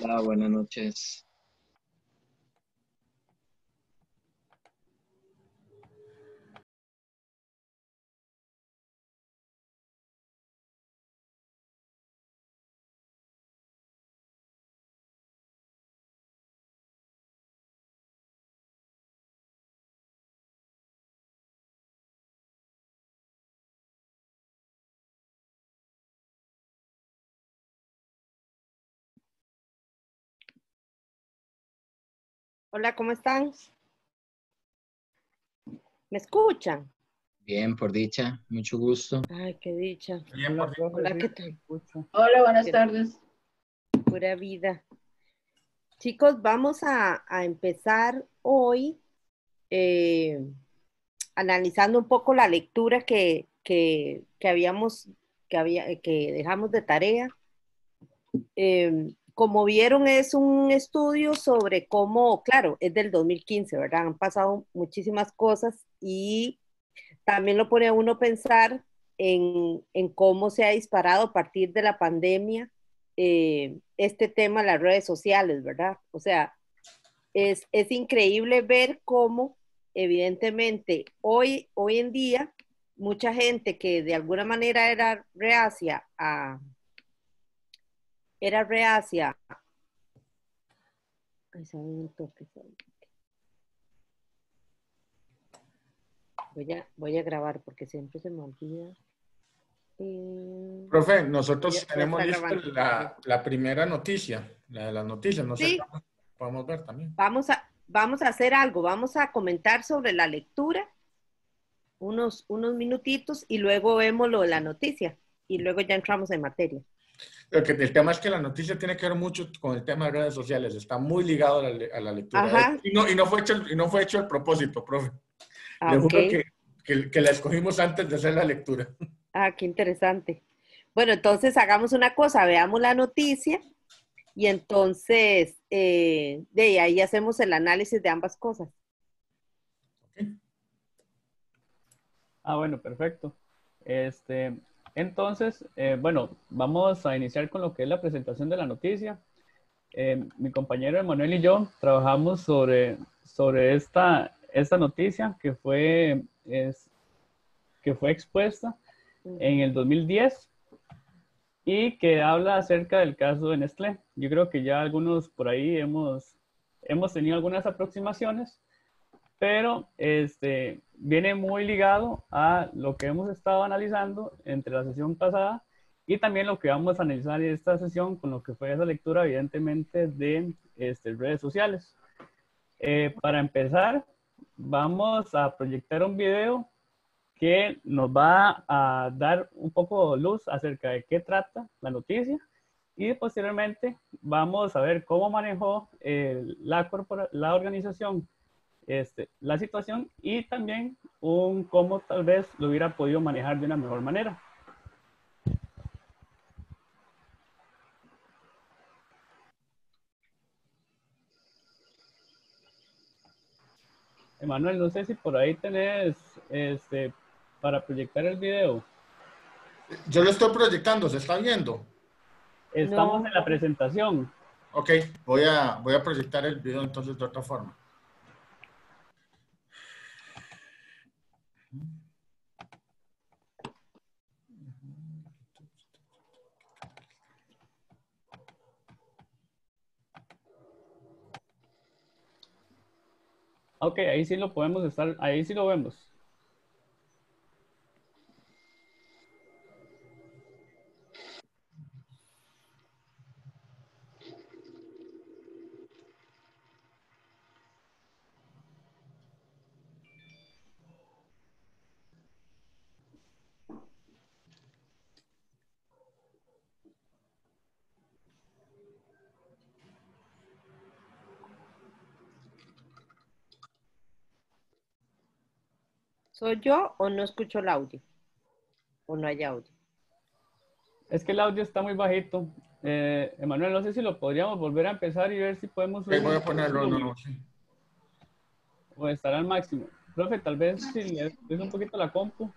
Hola, buenas noches. Hola, ¿cómo están? ¿Me escuchan? Bien, por dicha, mucho gusto. Ay, qué dicha. Bien, por favor. Hola, Sí, ¿qué te tal? escucho. Hola, buenas Qué tardes. pura vida. Chicos, vamos a empezar hoy eh, analizando un poco la lectura que dejamos de tarea. Como vieron, es un estudio sobre cómo, claro, es del 2015, ¿verdad? Han pasado muchísimas cosas y también lo pone a uno a pensar en cómo se ha disparado a partir de la pandemia este tema de las redes sociales, ¿verdad? O sea, es increíble ver cómo, evidentemente, hoy en día, mucha gente que de alguna manera era reacia, ay, sabe un toque, sabe. Voy a grabar porque siempre se me olvida. Profe, nosotros Voy a tenemos estar lista grabando. la primera noticia, la de las noticias, no sé Sí, cuándo podemos ver también. vamos a hacer algo, vamos a comentar sobre la lectura unos minutitos y luego vemos lo de la noticia y luego ya entramos en materia. El tema es que la noticia tiene que ver mucho con el tema de redes sociales, está muy ligado a a la lectura. Ajá, Y no fue hecho, y no fue hecho el propósito, profe. Le ok. juro que la escogimos antes de hacer la lectura. Ah, qué interesante. Bueno, entonces hagamos una cosa, veamos la noticia y entonces de ahí hacemos el análisis de ambas cosas. ¿Okay? Bueno, perfecto. Este, entonces, bueno, vamos a iniciar con lo que es la presentación de la noticia. Mi compañero Emanuel y yo trabajamos sobre esta noticia que fue expuesta en el 2010 y que habla acerca del caso de Nestlé. Yo creo que ya algunos por ahí hemos tenido algunas aproximaciones, pero viene muy ligado a lo que hemos estado analizando entre la sesión pasada y también lo que vamos a analizar en esta sesión con lo que fue esa lectura, evidentemente, de redes sociales. Para empezar, vamos a proyectar un video que nos va a dar un poco de luz acerca de qué trata la noticia y posteriormente vamos a ver cómo manejó la organización la situación y también cómo tal vez lo hubiera podido manejar de una mejor manera. Emanuel, no sé si por ahí tenés para proyectar el video. Yo lo estoy proyectando, ¿se está viendo? Estamos No, en la presentación. Ok, voy a proyectar el video entonces de otra forma. Ok, ahí sí lo podemos estar, ahí sí lo vemos. ¿soy yo o no escucho el audio? ¿O no hay audio? Es que el audio está muy bajito. Emanuel, no sé si lo podríamos volver a empezar y ver si podemos Ok, subir voy un a poco el ponerlo de volumen nuevo, sí. o estar al máximo. Profe, tal vez si le des un poquito la compu.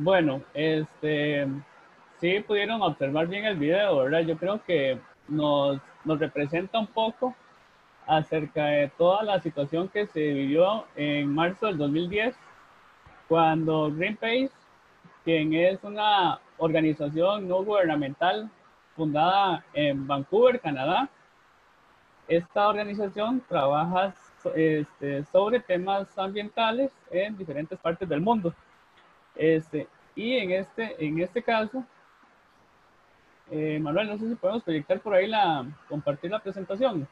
Bueno, sí pudieron observar bien el video, ¿verdad? Yo creo que nos representa un poco acerca de toda la situación que se vivió en marzo del 2010, cuando Greenpeace, quien es una organización no gubernamental fundada en Vancouver, Canadá, esta organización trabaja sobre temas ambientales en diferentes partes del mundo. Y en este caso, Manuel, no sé si podemos proyectar por ahí compartir la presentación.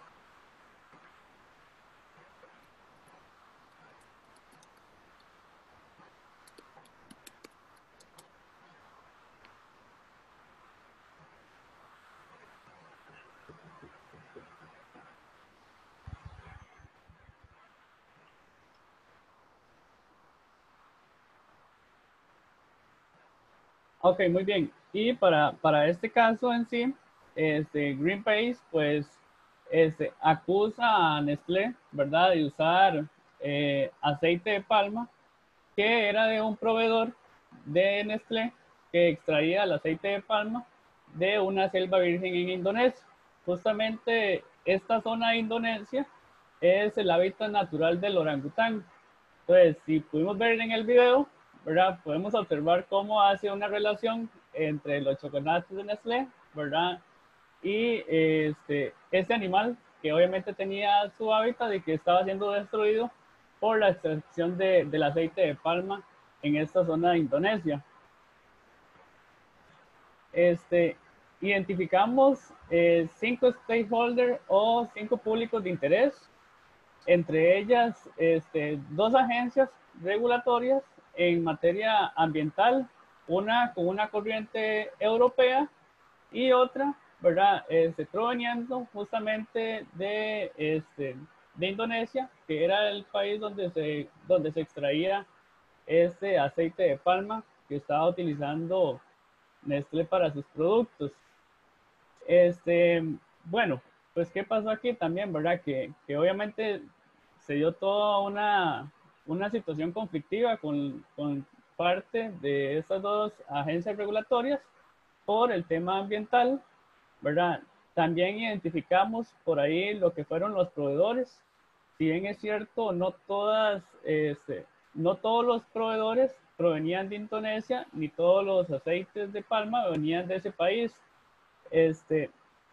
Ok, muy bien. Y para este caso en sí, Greenpeace, pues, acusa a Nestlé, ¿verdad?, de usar aceite de palma, que era de un proveedor de Nestlé que extraía el aceite de palma de una selva virgen en Indonesia. Justamente esta zona de Indonesia es el hábitat natural del orangután. Entonces, si pudimos ver en el video, ¿verdad? Podemos observar cómo hace una relación entre los chocolates de Nestlé, ¿verdad? Y este animal que obviamente tenía su hábitat y que estaba siendo destruido por la extracción del aceite de palma en esta zona de Indonesia. Identificamos 5 stakeholders o 5 públicos de interés, entre ellas 2 agencias regulatorias en materia ambiental, una con una corriente europea y otra, ¿verdad? Proveniendo justamente de Indonesia, que era el país donde se extraía este aceite de palma que estaba utilizando Nestlé para sus productos. Bueno, pues qué pasó aquí también, ¿verdad? Que obviamente se dio toda una situación conflictiva con parte de estas 2 agencias regulatorias por el tema ambiental, ¿verdad? También identificamos por ahí lo que fueron los proveedores. Si bien es cierto, no todos los proveedores provenían de Indonesia, ni todos los aceites de palma venían de ese país.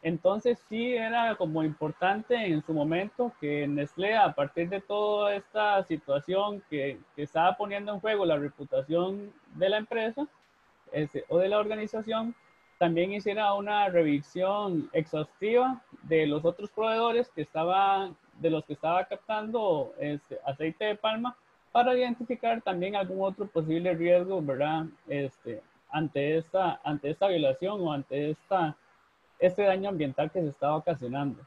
Entonces sí era como importante en su momento que Nestlé, a partir de toda esta situación que estaba poniendo en juego la reputación de la empresa o de la organización, también hiciera una revisión exhaustiva de los otros proveedores de los que estaba captando aceite de palma, para identificar también algún otro posible riesgo, ¿verdad? Ante esta violación o ante este daño ambiental que se estaba ocasionando.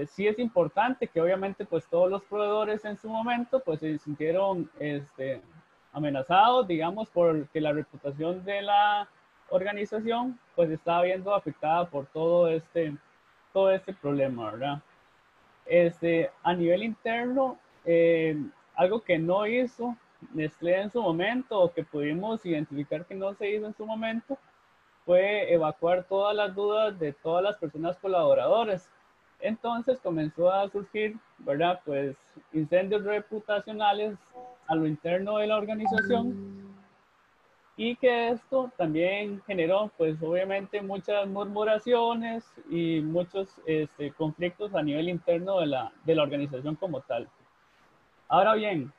Sí es importante que obviamente pues todos los proveedores en su momento pues se sintieron amenazados, digamos, porque la reputación de la organización pues estaba viendo afectada por todo este problema, ¿verdad? A nivel interno, algo que no hizo Nestlé en su momento, o que pudimos identificar que no se hizo en su momento, fue evacuar todas las dudas de todas las personas colaboradoras. Entonces comenzó a surgir, ¿verdad? Pues incendios reputacionales a lo interno de la organización, y que esto también generó, pues obviamente, muchas murmuraciones y muchos conflictos a nivel interno de la organización como tal. Ahora bien,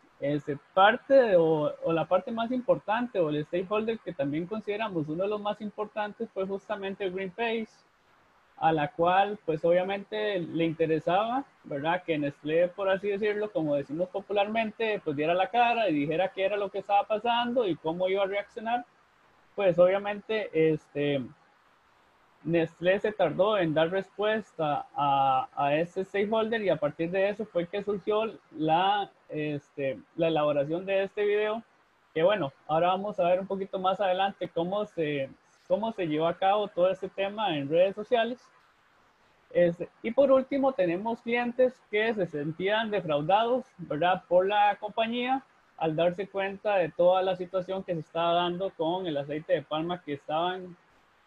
o la parte más importante, o el stakeholder que también consideramos uno de los más importantes, fue justamente Greenpeace, a la cual pues obviamente le interesaba, ¿verdad?, que Nestlé, por así decirlo, como decimos popularmente, pues diera la cara y dijera qué era lo que estaba pasando y cómo iba a reaccionar. Pues obviamente Nestlé se tardó en dar respuesta a ese stakeholder, y a partir de eso fue que surgió la elaboración de este video, que bueno, ahora vamos a ver un poquito más adelante cómo se llevó a cabo todo este tema en redes sociales. Y por último, tenemos clientes que se sentían defraudados, ¿verdad?, por la compañía, al darse cuenta de toda la situación que se estaba dando con el aceite de palma que estaban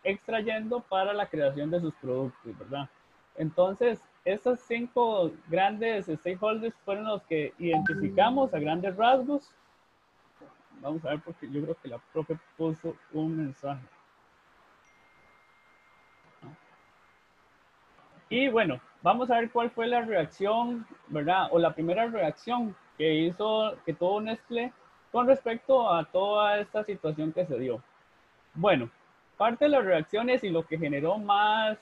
extrayendo para la creación de sus productos, ¿verdad? Entonces, estos 5 grandes stakeholders fueron los que identificamos a grandes rasgos. Vamos a ver, porque yo creo que la profe puso un mensaje. Y bueno, vamos a ver cuál fue la reacción, ¿verdad? O la primera reacción que tuvo Nestlé con respecto a toda esta situación que se dio. Bueno, parte de las reacciones y lo que generó más,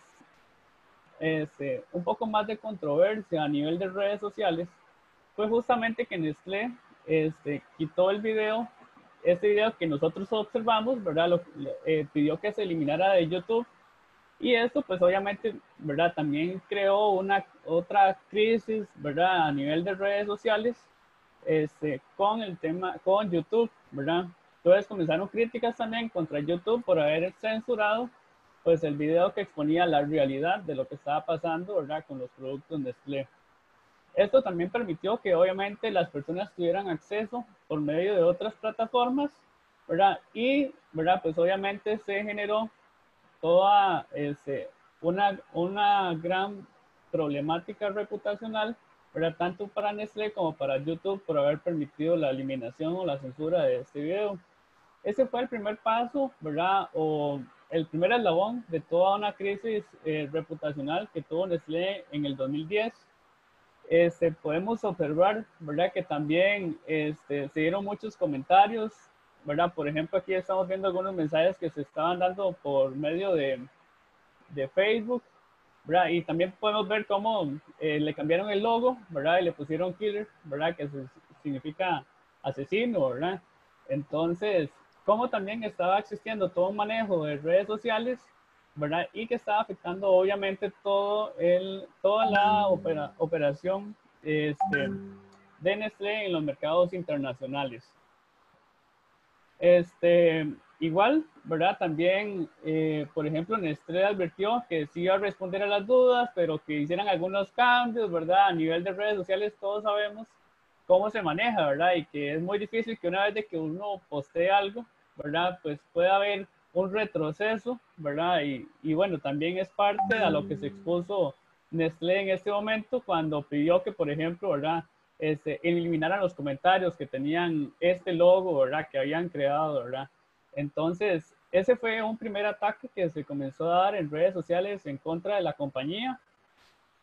un poco más de controversia a nivel de redes sociales fue justamente que Nestlé quitó el video, este video que nosotros observamos, ¿verdad? Pidió que se eliminara de YouTube. Y esto, pues obviamente, ¿verdad? También creó otra crisis, ¿verdad? A nivel de redes sociales, con el tema, con YouTube, ¿verdad? Entonces comenzaron críticas también contra YouTube por haber censurado, pues, el video que exponía la realidad de lo que estaba pasando, ¿verdad? Con los productos Nestlé. Esto también permitió que obviamente las personas tuvieran acceso por medio de otras plataformas, ¿verdad? Y, ¿verdad? Pues obviamente se generó toda una gran problemática reputacional, ¿verdad? Tanto para Nestlé como para YouTube por haber permitido la eliminación o la censura de este video. Ese fue el primer paso, ¿verdad? O el primer eslabón de toda una crisis reputacional que tuvo Nestlé en el 2010. Podemos observar, ¿verdad? Que también se dieron muchos comentarios, ¿verdad? Por ejemplo, aquí estamos viendo algunos mensajes que se estaban dando por medio de Facebook, ¿verdad? Y también podemos ver cómo le cambiaron el logo, ¿verdad? Y le pusieron killer, ¿verdad? Que significa asesino, ¿verdad? Entonces, cómo también estaba existiendo todo un manejo de redes sociales, ¿verdad? Y que estaba afectando obviamente toda la operación de Nestlé en los mercados internacionales. Igual, ¿verdad? También, por ejemplo, Nestlé advirtió que sí iba a responder a las dudas, pero que hicieran algunos cambios, ¿verdad? A nivel de redes sociales todos sabemos cómo se maneja, ¿verdad? Y que es muy difícil que una vez de que uno postee algo, ¿verdad? Pues pueda haber un retroceso, ¿verdad? Y bueno, también es parte a lo que se expuso Nestlé en este momento cuando pidió que, por ejemplo, ¿verdad? Eliminaran los comentarios que tenían este logo, ¿verdad? Que habían creado, ¿verdad? Entonces, ese fue un primer ataque que se comenzó a dar en redes sociales en contra de la compañía.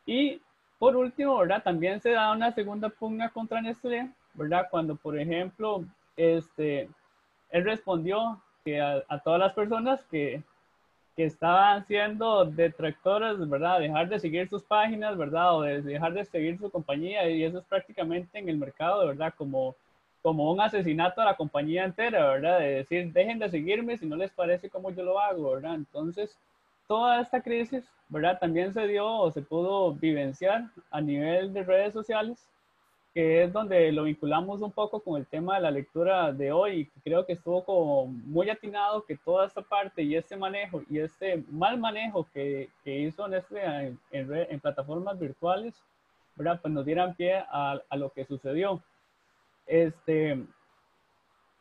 Y por último, ¿verdad? También se da una segunda pugna contra Nestlé, ¿verdad? Cuando, por ejemplo, él respondió que a todas las personas que estaban siendo detractoras, ¿verdad? Dejar de seguir sus páginas, ¿verdad? O de dejar de seguir su compañía, y eso es prácticamente en el mercado, ¿verdad? Como un asesinato a la compañía entera, ¿verdad? De decir, dejen de seguirme si no les parece como yo lo hago, ¿verdad? Entonces, toda esta crisis, ¿verdad? También se dio o se pudo vivenciar a nivel de redes sociales, que es donde lo vinculamos un poco con el tema de la lectura de hoy. Creo que estuvo como muy atinado que toda esta parte y este manejo y este mal manejo que hizo Nestlé en plataformas virtuales, ¿verdad? Pues nos dieran pie a lo que sucedió.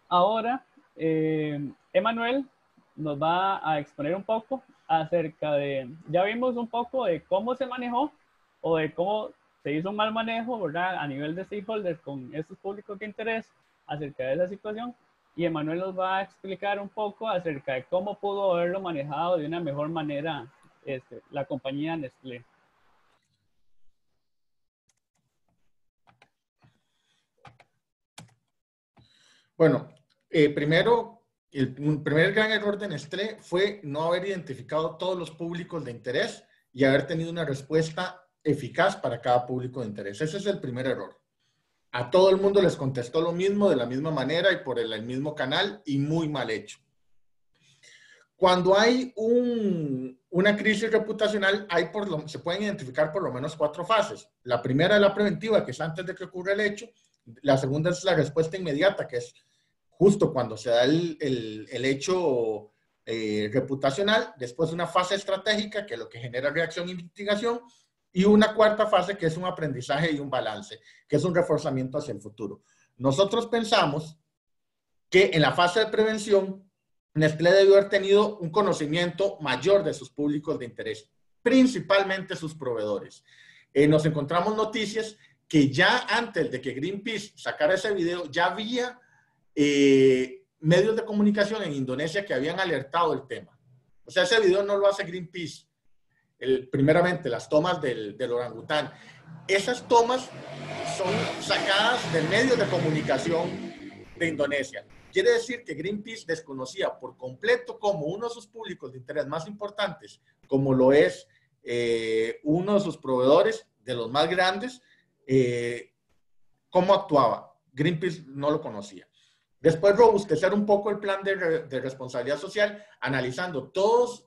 Ahora, Emanuel nos va a exponer un poco acerca de, ya vimos un poco de cómo se manejó o de cómo se hizo un mal manejo, ¿verdad? A nivel de stakeholders con estos públicos de interés acerca de esa situación. Y Emanuel nos va a explicar un poco acerca de cómo pudo haberlo manejado de una mejor manera la compañía Nestlé. Bueno, primero, el primer gran error de Nestlé fue no haber identificado todos los públicos de interés y haber tenido una respuesta eficaz para cada público de interés. Ese es el primer error. A todo el mundo les contestó lo mismo, de la misma manera y por el mismo canal, y muy mal hecho. Cuando hay una crisis reputacional, se pueden identificar por lo menos 4 fases. La primera es la preventiva, que es antes de que ocurra el hecho. La segunda es la respuesta inmediata, que es justo cuando se da el hecho reputacional. Después una fase estratégica, que es lo que genera reacción y mitigación. Y una cuarta fase que es un aprendizaje y un balance, que es un reforzamiento hacia el futuro. Nosotros pensamos que en la fase de prevención, Nestlé debió haber tenido un conocimiento mayor de sus públicos de interés, principalmente sus proveedores. Nos encontramos noticias que ya antes de que Greenpeace sacara ese video, ya había medios de comunicación en Indonesia que habían alertado el tema. O sea, ese video no lo hace Greenpeace. Primeramente, las tomas del orangután. Esas tomas son sacadas de medios de comunicación de Indonesia. Quiere decir que Greenpeace desconocía por completo como uno de sus públicos de interés más importantes, como lo es uno de sus proveedores, de los más grandes, cómo actuaba. Greenpeace no lo conocía. Después robustecer un poco el plan de responsabilidad social, analizando todos,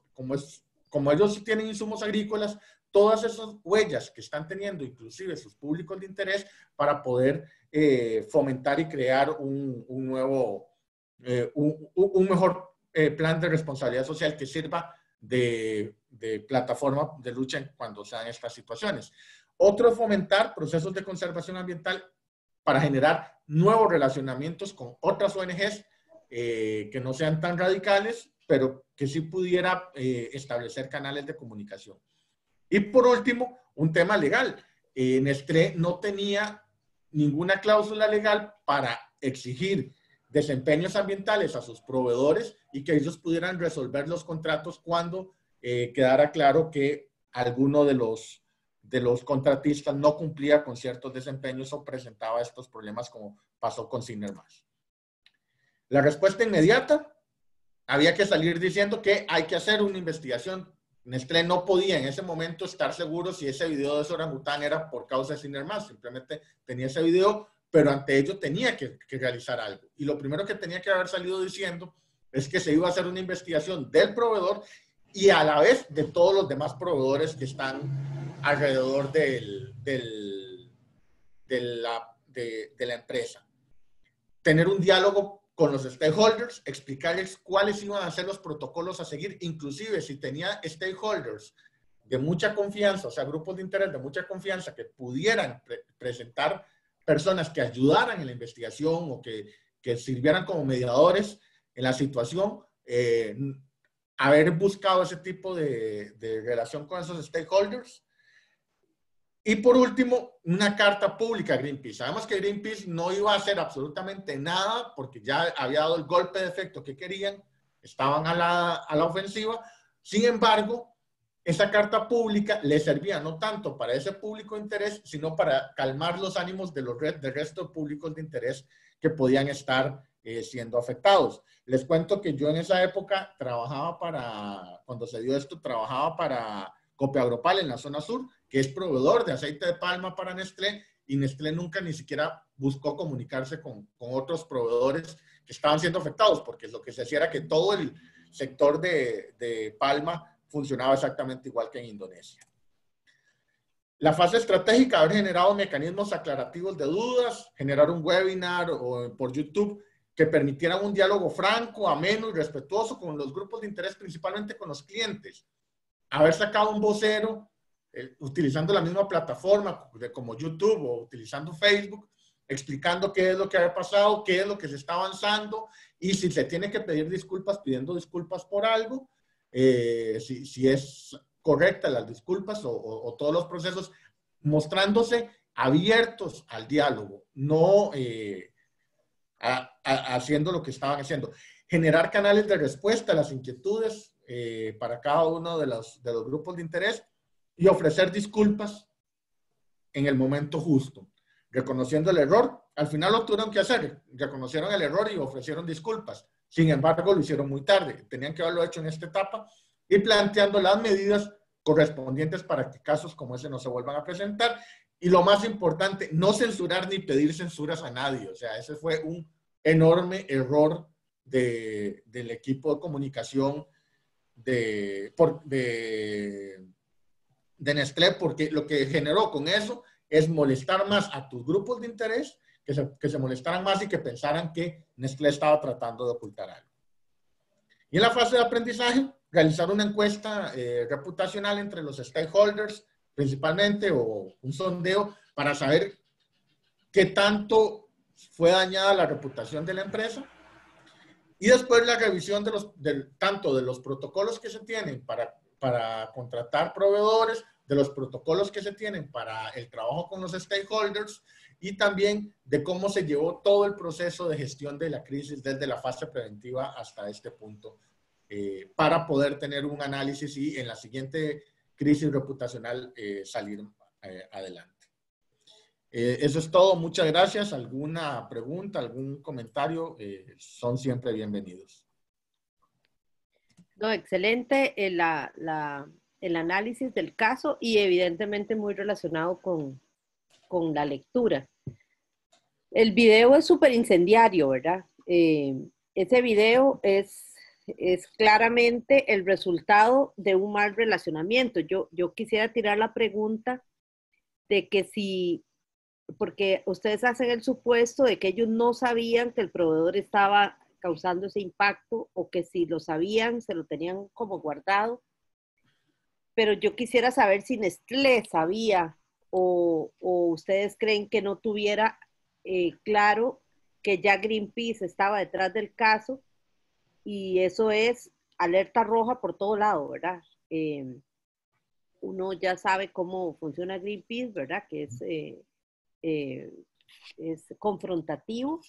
como ellos tienen insumos agrícolas, todas esas huellas que están teniendo, inclusive sus públicos de interés, para poder fomentar y crear un mejor plan de responsabilidad social que sirva de plataforma de lucha cuando sean estas situaciones. Otro es fomentar procesos de conservación ambiental para generar nuevos relacionamientos con otras ONGs que no sean tan radicales, pero que sí pudiera establecer canales de comunicación. Y por último, un tema legal. Nestlé no tenía ninguna cláusula legal para exigir desempeños ambientales a sus proveedores y que ellos pudieran resolver los contratos cuando quedara claro que alguno de los contratistas no cumplía con ciertos desempeños o presentaba estos problemas como pasó con Sinarmas. La respuesta inmediata, había que salir diciendo que hay que hacer una investigación. Nestlé no podía en ese momento estar seguro si ese video de ese orangután era por causa de Sinarmas, simplemente tenía ese video, pero ante ello tenía que realizar algo. Y lo primero que tenía que haber salido diciendo es que se iba a hacer una investigación del proveedor y a la vez de todos los demás proveedores que están alrededor de la empresa. Tener un diálogo con los stakeholders, explicarles cuáles iban a ser los protocolos a seguir, inclusive si tenía stakeholders de mucha confianza, o sea, grupos de interés de mucha confianza que pudieran presentar personas que ayudaran en la investigación o que sirvieran como mediadores en la situación, haber buscado ese tipo de relación con esos stakeholders. Y por último, una carta pública a Greenpeace. Sabemos que Greenpeace no iba a hacer absolutamente nada porque ya había dado el golpe de efecto que querían, estaban a la ofensiva. Sin embargo, esa carta pública le servía no tanto para ese público de interés, sino para calmar los ánimos del resto de públicos de interés que podían estar siendo afectados. Les cuento que yo en esa época cuando se dio esto, trabajaba para Copiagropal en la zona sur, que es proveedor de aceite de palma para Nestlé, y Nestlé nunca ni siquiera buscó comunicarse con otros proveedores que estaban siendo afectados, porque lo que se hacía era que todo el sector de palma funcionaba exactamente igual que en Indonesia. La fase estratégica, haber generado mecanismos aclarativos de dudas, generar un webinar o por YouTube que permitieran un diálogo franco, ameno y respetuoso con los grupos de interés, principalmente con los clientes. Haber sacado un vocero utilizando la misma plataforma como YouTube o utilizando Facebook, explicando qué es lo que había pasado, qué es lo que se está avanzando y si se tiene que pedir disculpas, pidiendo disculpas por algo, si es correcta las disculpas o todos los procesos, mostrándose abiertos al diálogo, no haciendo lo que estaban haciendo. Generar canales de respuesta a las inquietudes para cada uno de los grupos de interés y ofrecer disculpas en el momento justo, reconociendo el error. Al final lo tuvieron que hacer, reconocieron el error y ofrecieron disculpas. Sin embargo, lo hicieron muy tarde. Tenían que haberlo hecho en esta etapa y planteando las medidas correspondientes para que casos como ese no se vuelvan a presentar. Y lo más importante, no censurar ni pedir censuras a nadie. O sea, ese fue un enorme error del equipo de comunicación de Nestlé, porque lo que generó con eso es molestar más a tus grupos de interés, que se molestaran más y que pensaran que Nestlé estaba tratando de ocultar algo. Y en la fase de aprendizaje, realizar una encuesta reputacional entre los stakeholders principalmente, o un sondeo para saber qué tanto fue dañada la reputación de la empresa. Y después la revisión tanto de los protocolos que se tienen para contratar proveedores, de los protocolos que se tienen para el trabajo con los stakeholders y también de cómo se llevó todo el proceso de gestión de la crisis desde la fase preventiva hasta este punto, para poder tener un análisis y en la siguiente crisis reputacional salir adelante. Eso es todo. Muchas gracias. ¿Alguna pregunta, algún comentario? Son siempre bienvenidos. No, excelente el análisis del caso y evidentemente muy relacionado con la lectura. El video es súper incendiario, ¿verdad? Ese video es claramente el resultado de un mal relacionamiento. Yo quisiera tirar la pregunta de que si, porque ustedes hacen el supuesto de que ellos no sabían que el proveedor estaba causando ese impacto o que si lo sabían se lo tenían como guardado. Pero yo quisiera saber si Nestlé sabía o ustedes creen que no tuviera claro que ya Greenpeace estaba detrás del caso y eso es alerta roja por todo lado, ¿verdad? Uno ya sabe cómo funciona Greenpeace, ¿verdad? Que es confrontativo.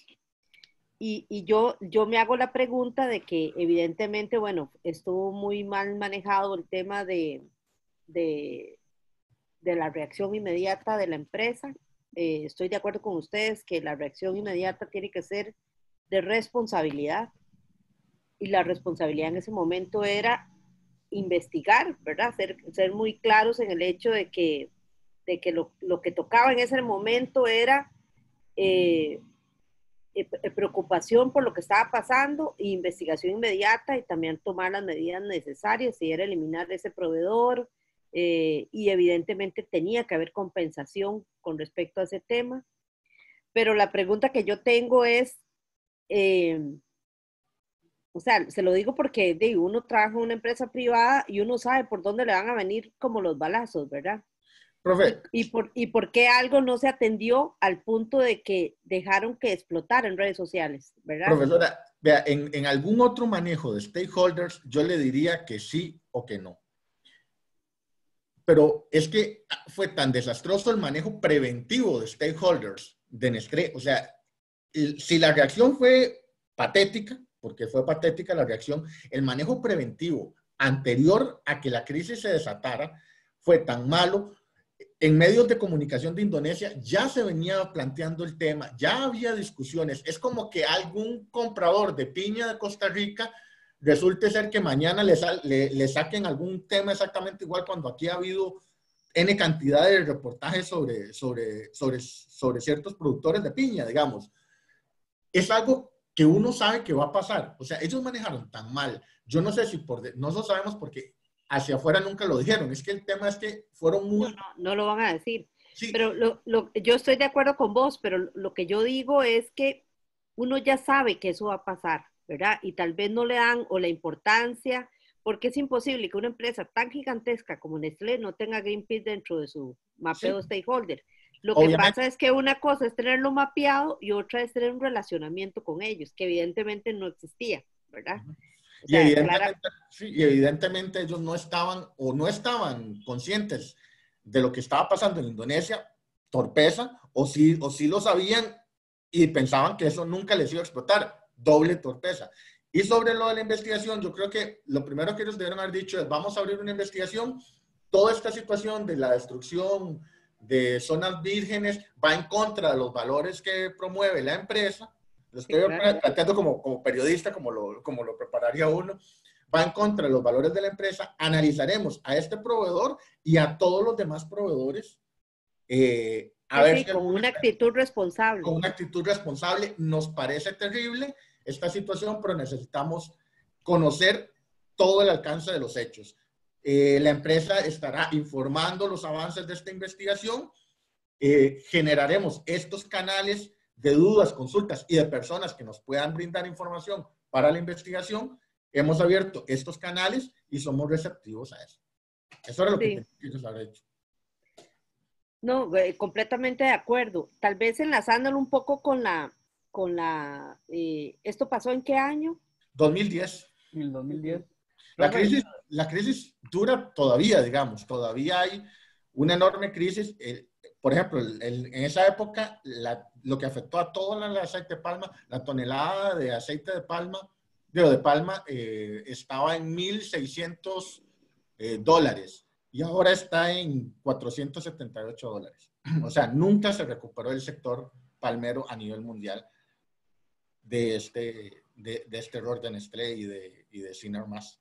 Y yo me hago la pregunta de que evidentemente, bueno, estuvo muy mal manejado el tema de la reacción inmediata de la empresa. Estoy de acuerdo con ustedes que la reacción inmediata tiene que ser de responsabilidad y la responsabilidad en ese momento era investigar, ¿verdad? Ser muy claros en el hecho de que lo que tocaba en ese momento era preocupación por lo que estaba pasando e investigación inmediata y también tomar las medidas necesarias, si era eliminar ese proveedor, y evidentemente tenía que haber compensación con respecto a ese tema. Pero la pregunta que yo tengo es, o sea, se lo digo porque uno trabaja en una empresa privada y uno sabe por dónde le van a venir como los balazos, ¿verdad? Profe. ¿Y por qué algo no se atendió al punto de que dejaron que explotara en redes sociales, ¿verdad? Profesora, vea, en algún otro manejo de stakeholders, yo le diría que sí o que no. Pero es que fue tan desastroso el manejo preventivo de stakeholders de Nestlé. O sea, si la reacción fue patética, porque fue patética la reacción, el manejo preventivo anterior a que la crisis se desatara fue tan malo. En medios de comunicación de Indonesia ya se venía planteando el tema, ya había discusiones. Es como que algún comprador de piña de Costa Rica resulte ser que mañana le saquen algún tema exactamente igual cuando aquí ha habido N cantidad de reportajes sobre ciertos productores de piña, digamos. Es algo que uno sabe que va a pasar. O sea, ellos manejaron tan mal. Yo no sé si no lo sabemos porque hacia afuera nunca lo dijeron. Es que el tema es que fueron muy... No lo van a decir. Sí. Pero yo estoy de acuerdo con vos, pero lo que yo digo es que uno ya sabe que eso va a pasar, ¿verdad? Y tal vez no le dan o la importancia, porque es imposible que una empresa tan gigantesca como Nestlé no tenga Greenpeace dentro de su mapeo stakeholder. Lo que pasa es que una cosa es tenerlo mapeado y otra es tener un relacionamiento con ellos, que evidentemente no existía, ¿verdad? O sea, y evidentemente ellos no estaban conscientes de lo que estaba pasando en Indonesia, torpeza, o sí lo sabían y pensaban que eso nunca les iba a explotar, doble torpeza. Y sobre lo de la investigación, yo creo que lo primero que ellos debieron haber dicho es, vamos a abrir una investigación, toda esta situación de la destrucción de zonas vírgenes va en contra de los valores que promueve la empresa. Lo estoy planteando como periodista, como lo prepararía uno. Va en contra de los valores de la empresa. Analizaremos a este proveedor y a todos los demás proveedores. Con una actitud responsable. Con una actitud responsable. Nos parece terrible esta situación, pero necesitamos conocer todo el alcance de los hechos. La empresa estará informando los avances de esta investigación. Generaremos estos canales de dudas, consultas y de personas que nos puedan brindar información para la investigación. Hemos abierto estos canales y somos receptivos a eso. Eso era lo que ellos han hecho. No, completamente de acuerdo. Tal vez enlazándolo un poco ¿esto pasó en qué año? 2010. En el 2010. La Profe, crisis, la crisis dura todavía, digamos, todavía hay una enorme crisis. Por ejemplo, en esa época, lo que afectó a todo el aceite de palma, la tonelada de aceite de palma, estaba en $1,600 y ahora está en $478. O sea, nunca se recuperó el sector palmero a nivel mundial de este error de Nestlé y de Sinar Mas.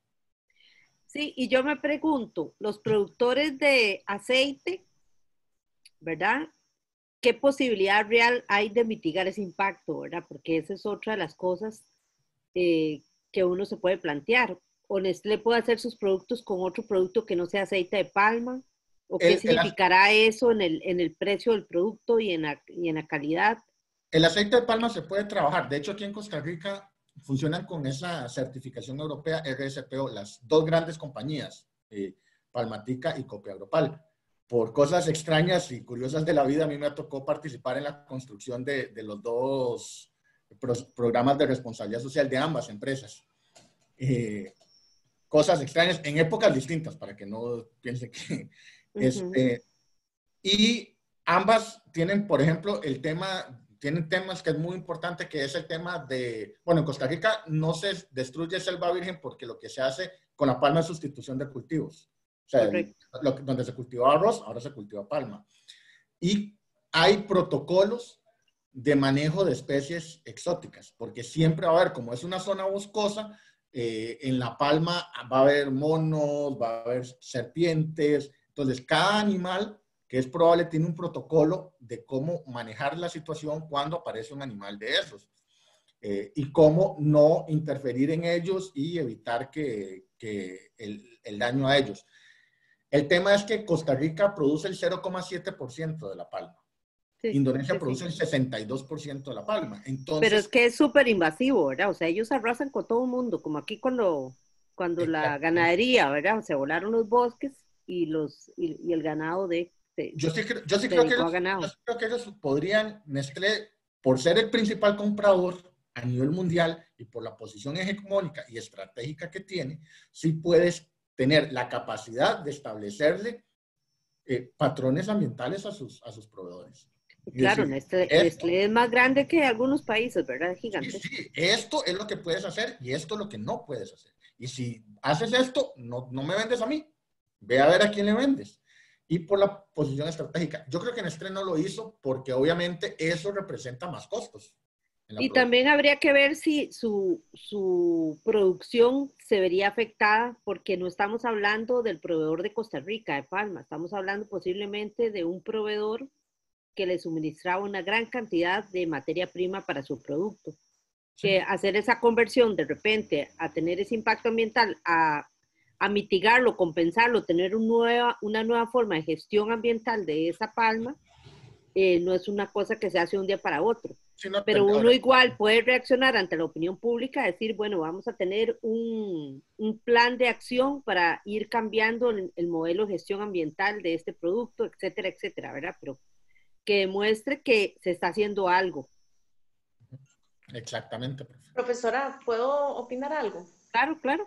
Sí, y yo me pregunto, los productores de aceite, ¿verdad? ¿Qué posibilidad real hay de mitigar ese impacto, verdad? Porque esa es otra de las cosas que uno se puede plantear. ¿O Nestlé puede hacer sus productos con otro producto que no sea aceite de palma? ¿O qué significará eso en el precio del producto y en la calidad? El aceite de palma se puede trabajar. De hecho, aquí en Costa Rica funcionan con esa certificación europea RSPO, las dos grandes compañías, Palmatica y Copiagropal. Por cosas extrañas y curiosas de la vida, a mí me tocó participar en la construcción de los dos programas de responsabilidad social de ambas empresas. Cosas extrañas en épocas distintas, para que no piensen que... y ambas tienen, por ejemplo, tienen temas que es muy importante, que es el tema de, bueno, en Costa Rica no se destruye selva virgen porque lo que se hace con la palma es sustitución de cultivos. O sea, donde se cultivaba arroz, ahora se cultiva palma. Y hay protocolos de manejo de especies exóticas, porque siempre va a haber, como es una zona boscosa, en la palma va a haber monos, va a haber serpientes. Entonces, cada animal que es probable tiene un protocolo de cómo manejar la situación cuando aparece un animal de esos. Y cómo no interferir en ellos y evitar que el daño a ellos. El tema es que Costa Rica produce el 0,7% de la palma. Sí, Indonesia produce el 62% de la palma. Entonces, pero es que es súper invasivo, ¿verdad? O sea, ellos arrasan con todo el mundo, como aquí cuando la ganadería, ¿verdad? Se volaron los bosques y el ganado yo sí creo que ellos podrían, Nestlé, por ser el principal comprador a nivel mundial y por la posición hegemónica y estratégica que tiene, sí puedes tener la capacidad de establecerle patrones ambientales a sus proveedores. Claro, Nestlé es más grande que algunos países, ¿verdad? Gigante. Sí, esto es lo que puedes hacer y esto es lo que no puedes hacer. Y si haces esto, no me vendes a mí. Ve a ver a quién le vendes. Y por la posición estratégica. Yo creo que Nestlé no lo hizo porque obviamente eso representa más costos. Y también habría que ver si su producción se vería afectada, porque no estamos hablando del proveedor de Costa Rica, de palma, estamos hablando posiblemente de un proveedor que le suministraba una gran cantidad de materia prima para su producto. Sí. Que hacer esa conversión de repente a tener ese impacto ambiental, a mitigarlo, compensarlo, tener una nueva forma de gestión ambiental de esa palma, no es una cosa que se hace un día para otro. Sí, no, pero uno igual puede reaccionar ante la opinión pública, decir, bueno, vamos a tener un plan de acción para ir cambiando el modelo de gestión ambiental de este producto, etcétera, etcétera, ¿verdad? Pero que demuestre que se está haciendo algo. Exactamente. Profesora, ¿puedo opinar algo? Claro, claro.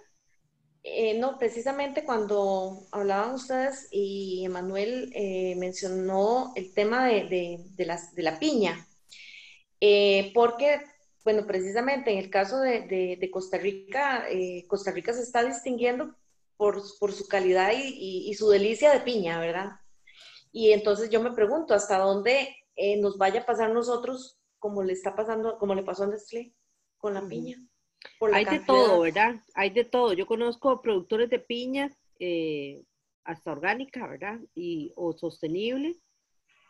No, precisamente cuando hablaban ustedes y Emanuel mencionó el tema de la piña, porque, bueno, precisamente en el caso de Costa Rica, Costa Rica se está distinguiendo por su calidad y su delicia de piña, ¿verdad? Y entonces yo me pregunto, ¿hasta dónde nos vaya a pasar nosotros como le pasó a Nestlé con la piña? Hay de todo, ¿verdad? Hay de todo. Yo conozco productores de piña, hasta orgánica, ¿verdad? O sostenible,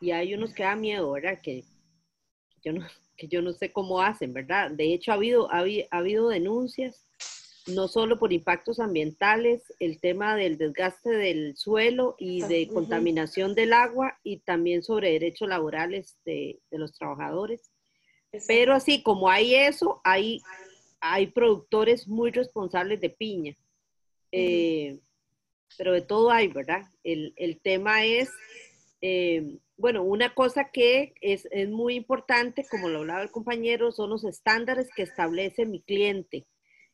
y hay unos que da miedo, ¿verdad? Que yo no sé cómo hacen, ¿verdad? De hecho, ha habido denuncias, no solo por impactos ambientales, el tema del desgaste del suelo y de contaminación del agua, y también sobre derechos laborales de los trabajadores. Pero así como hay eso, hay productores muy responsables de piña. Pero de todo hay, ¿verdad? El tema es bueno, una cosa que es muy importante, como lo hablaba el compañero, son los estándares que establece mi cliente.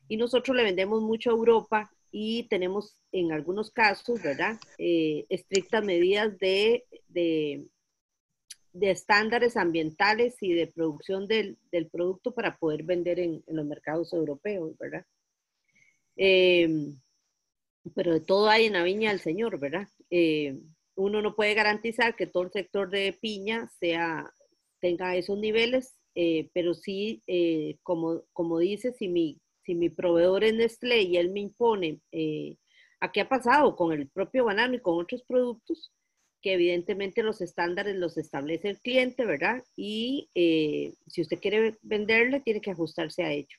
Y nosotros le vendemos mucho a Europa y tenemos en algunos casos, ¿verdad? Estrictas medidas de estándares ambientales y de producción del producto para poder vender en los mercados europeos, ¿verdad? Pero de todo hay en la viña del Señor, ¿verdad? Uno no puede garantizar que todo el sector de piña tenga esos niveles, pero sí, como dice, si mi proveedor es Nestlé y él me impone, ¿a qué ha pasado con el propio banano y con otros productos? Que evidentemente los estándares los establece el cliente, ¿verdad? Y si usted quiere venderle, tiene que ajustarse a ello.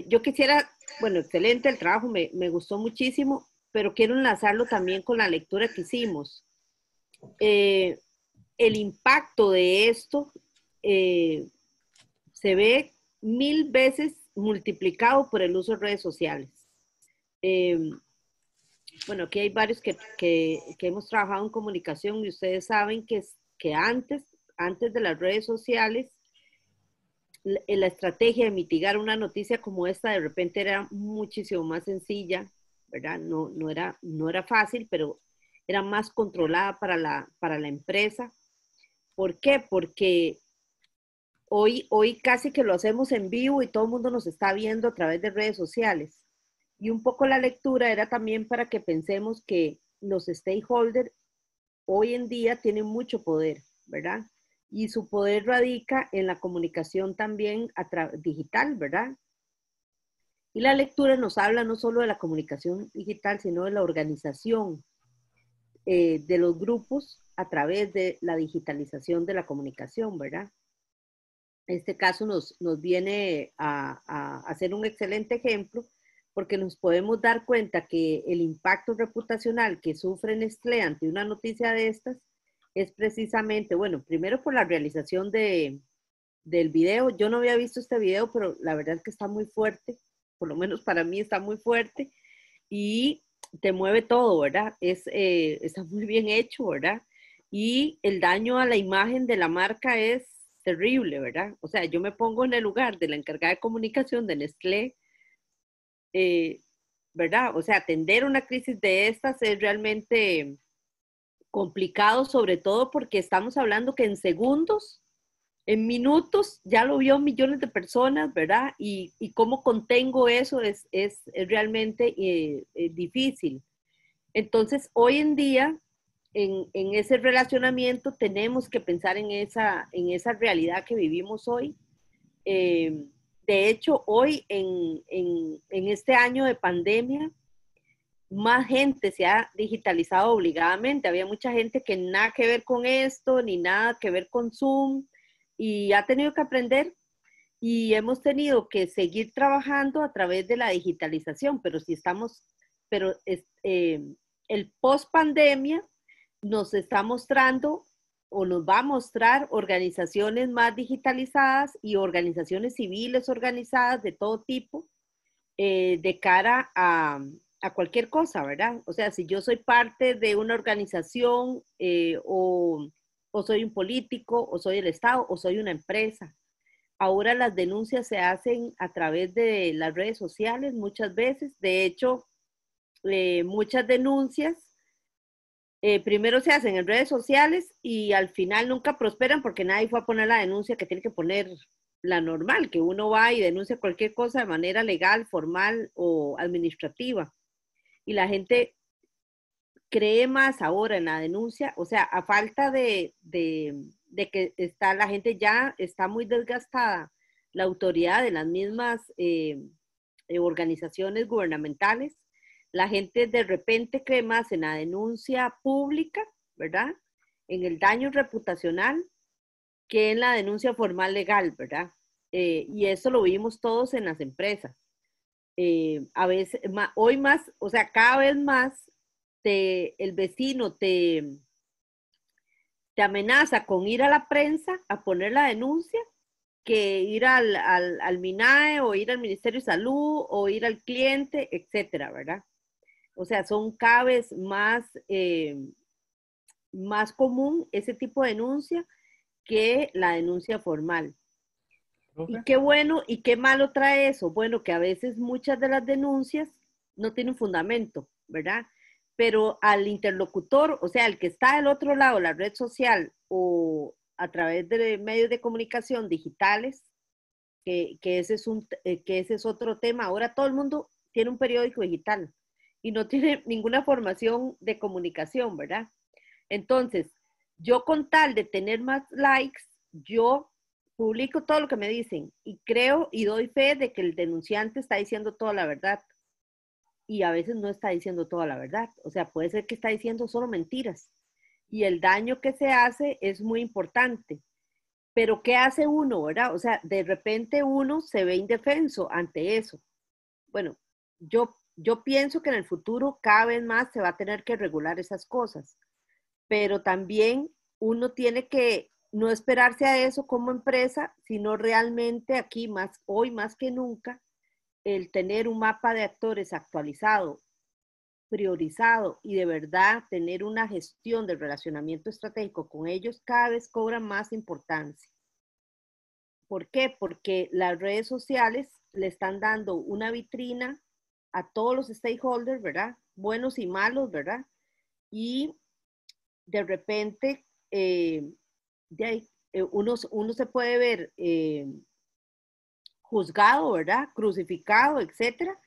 Yo quisiera, bueno, excelente el trabajo, me gustó muchísimo, pero quiero enlazarlo también con la lectura que hicimos. El impacto de esto se ve 1000 veces multiplicado por el uso de redes sociales. Bueno, aquí hay varios que hemos trabajado en comunicación y ustedes saben que antes de las redes sociales, la estrategia de mitigar una noticia como esta de repente era muchísimo más sencilla, ¿verdad? No era fácil, pero era más controlada para la empresa. ¿Por qué? Porque hoy casi que lo hacemos en vivo y todo el mundo nos está viendo a través de redes sociales. Y un poco la lectura era también para que pensemos que los stakeholders hoy en día tienen mucho poder, ¿verdad? Y su poder radica en la comunicación también digital, ¿verdad? Y la lectura nos habla no solo de la comunicación digital, sino de la organización de los grupos a través de la digitalización de la comunicación, ¿verdad? Este caso nos viene a hacer un excelente ejemplo porque nos podemos dar cuenta que el impacto reputacional que sufre Nestlé ante una noticia de estas es precisamente, bueno, primero por la realización del video. Yo no había visto este video, pero la verdad es que está muy fuerte, por lo menos para mí está muy fuerte y te mueve todo, ¿verdad? Está muy bien hecho, ¿verdad? Y el daño a la imagen de la marca es terrible, ¿verdad? O sea, yo me pongo en el lugar de la encargada de comunicación de Nestlé, ¿verdad? O sea, atender una crisis de estas es realmente complicado, sobre todo porque estamos hablando que en segundos, en minutos, ya lo vio millones de personas, ¿verdad? Y cómo contengo eso es realmente difícil. Entonces, hoy en día, en ese relacionamiento, tenemos que pensar en esa realidad que vivimos hoy. De hecho, hoy, en este año de pandemia, más gente se ha digitalizado obligadamente. Había mucha gente que nada que ver con esto, ni nada que ver con Zoom, y ha tenido que aprender y hemos tenido que seguir trabajando a través de la digitalización, pero el post pandemia nos está mostrando o nos va a mostrar organizaciones más digitalizadas y organizaciones civiles organizadas de todo tipo de cara a cualquier cosa, ¿verdad? O sea, si yo soy parte de una organización o soy un político o soy el Estado o soy una empresa. Ahora las denuncias se hacen a través de las redes sociales muchas veces. De hecho, muchas denuncias primero se hacen en redes sociales y al final nunca prosperan porque nadie fue a poner la denuncia que tiene que poner la normal, que uno va y denuncia cualquier cosa de manera legal, formal o administrativa. Y la gente cree más ahora en la denuncia, o sea, a falta de que la gente ya está muy desgastada, la autoridad de las mismas organizaciones gubernamentales, la gente de repente cree más en la denuncia pública, ¿verdad? En el daño reputacional que en la denuncia formal legal, ¿verdad? Y eso lo vimos todos en las empresas. A veces, hoy más, o sea, cada vez más el vecino te amenaza con ir a la prensa a poner la denuncia que ir al MINAE o ir al Ministerio de Salud o ir al cliente, etcétera, ¿verdad? O sea, son cada vez más común ese tipo de denuncia que la denuncia formal. Y qué bueno y qué malo trae eso. Bueno, que a veces muchas de las denuncias no tienen fundamento, ¿verdad? Pero al interlocutor, o sea, el que está del otro lado, la red social o a través de medios de comunicación digitales, que ese es otro tema. Ahora todo el mundo tiene un periódico digital y no tiene ninguna formación de comunicación, ¿verdad? Entonces, yo con tal de tener más likes, yo publico todo lo que me dicen y creo y doy fe de que el denunciante está diciendo toda la verdad y a veces no está diciendo toda la verdad. O sea, puede ser que está diciendo solo mentiras y el daño que se hace es muy importante. Pero ¿qué hace uno, verdad? O sea, de repente uno se ve indefenso ante eso. Bueno, yo pienso que en el futuro cada vez más se va a tener que regular esas cosas, pero también uno tiene que no esperarse a eso como empresa, sino realmente aquí más, hoy más que nunca, el tener un mapa de actores actualizado, priorizado y de verdad tener una gestión del relacionamiento estratégico con ellos cada vez cobra más importancia. ¿Por qué? Porque las redes sociales le están dando una vitrina a todos los stakeholders, ¿verdad? Buenos y malos, ¿verdad? Y de repente de ahí, uno se puede ver juzgado, ¿verdad? Crucificado, etcétera.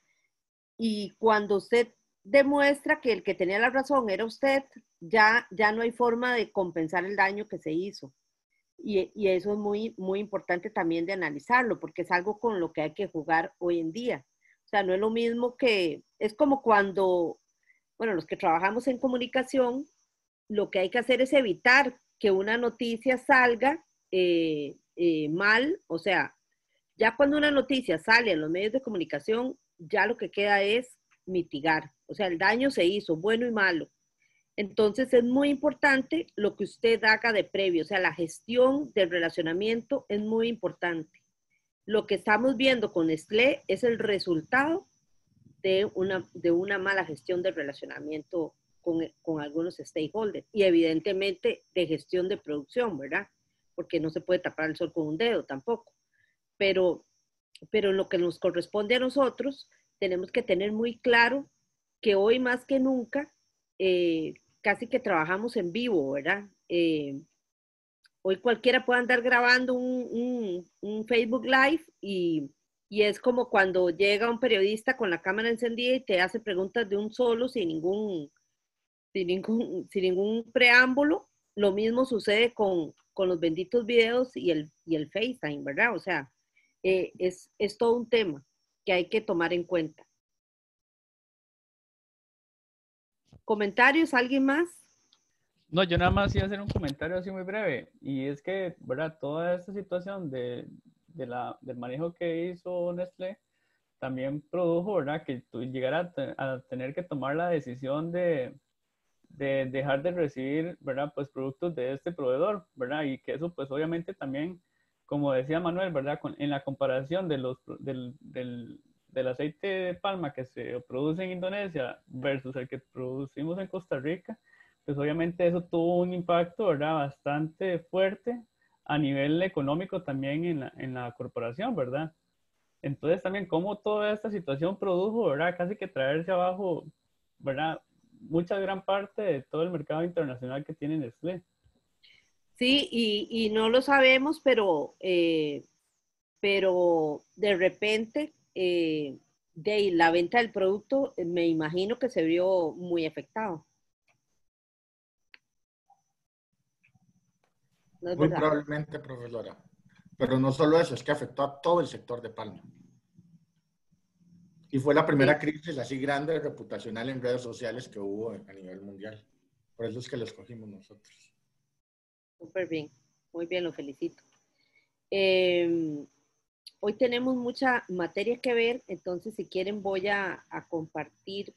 Y cuando usted demuestra que el que tenía la razón era usted, ya no hay forma de compensar el daño que se hizo. Y eso es muy, muy importante también de analizarlo, porque es algo con lo que hay que jugar hoy en día. O sea, no es lo mismo que, es como cuando, bueno, los que trabajamos en comunicación, lo que hay que hacer es evitar que una noticia salga mal, o sea, ya cuando una noticia sale en los medios de comunicación, ya lo que queda es mitigar, o sea, el daño se hizo, bueno y malo. Entonces es muy importante lo que usted haga de previo, o sea, la gestión del relacionamiento es muy importante. Lo que estamos viendo con Nestlé es el resultado de una mala gestión del relacionamiento con algunos stakeholders y evidentemente de gestión de producción, ¿verdad? Porque no se puede tapar el sol con un dedo tampoco. Pero en lo que nos corresponde a nosotros, tenemos que tener muy claro que hoy más que nunca, casi que trabajamos en vivo, ¿verdad? Hoy cualquiera puede andar grabando un Facebook Live y es como cuando llega un periodista con la cámara encendida y te hace preguntas de un solo sin ningún preámbulo. Lo mismo sucede con los benditos videos y el FaceTime, ¿verdad? O sea, es todo un tema que hay que tomar en cuenta. ¿Comentarios? ¿Alguien más? No, yo nada más iba a hacer un comentario así muy breve, y es que, ¿verdad? Toda esta situación del manejo que hizo Nestlé también produjo, ¿verdad? Que tú llegara a tener que tomar la decisión de dejar de recibir, ¿verdad? Pues productos de este proveedor, ¿verdad? Y que eso pues obviamente también, como decía Manuel, ¿verdad? En la comparación del aceite de palma que se produce en Indonesia versus el que producimos en Costa Rica, pues obviamente eso tuvo un impacto, ¿verdad? Bastante fuerte a nivel económico también en la corporación, ¿verdad? Entonces también cómo toda esta situación produjo, ¿verdad? Casi que traerse abajo, ¿verdad? Mucha gran parte de todo el mercado internacional que tiene Nestlé. Sí, y no lo sabemos, pero de repente de la venta del producto me imagino que se vio muy afectado. ¿No es Muy verdad? probablemente, profesora. Pero no solo eso, es que afectó a todo el sector de palma. Y fue la primera Sí, crisis así grande reputacional en redes sociales que hubo a nivel mundial. Por eso es que lo escogimos nosotros. súper bien. Muy bien, lo felicito. Eh, Hoy tenemos mucha materia que ver, entonces si quieren voy a compartir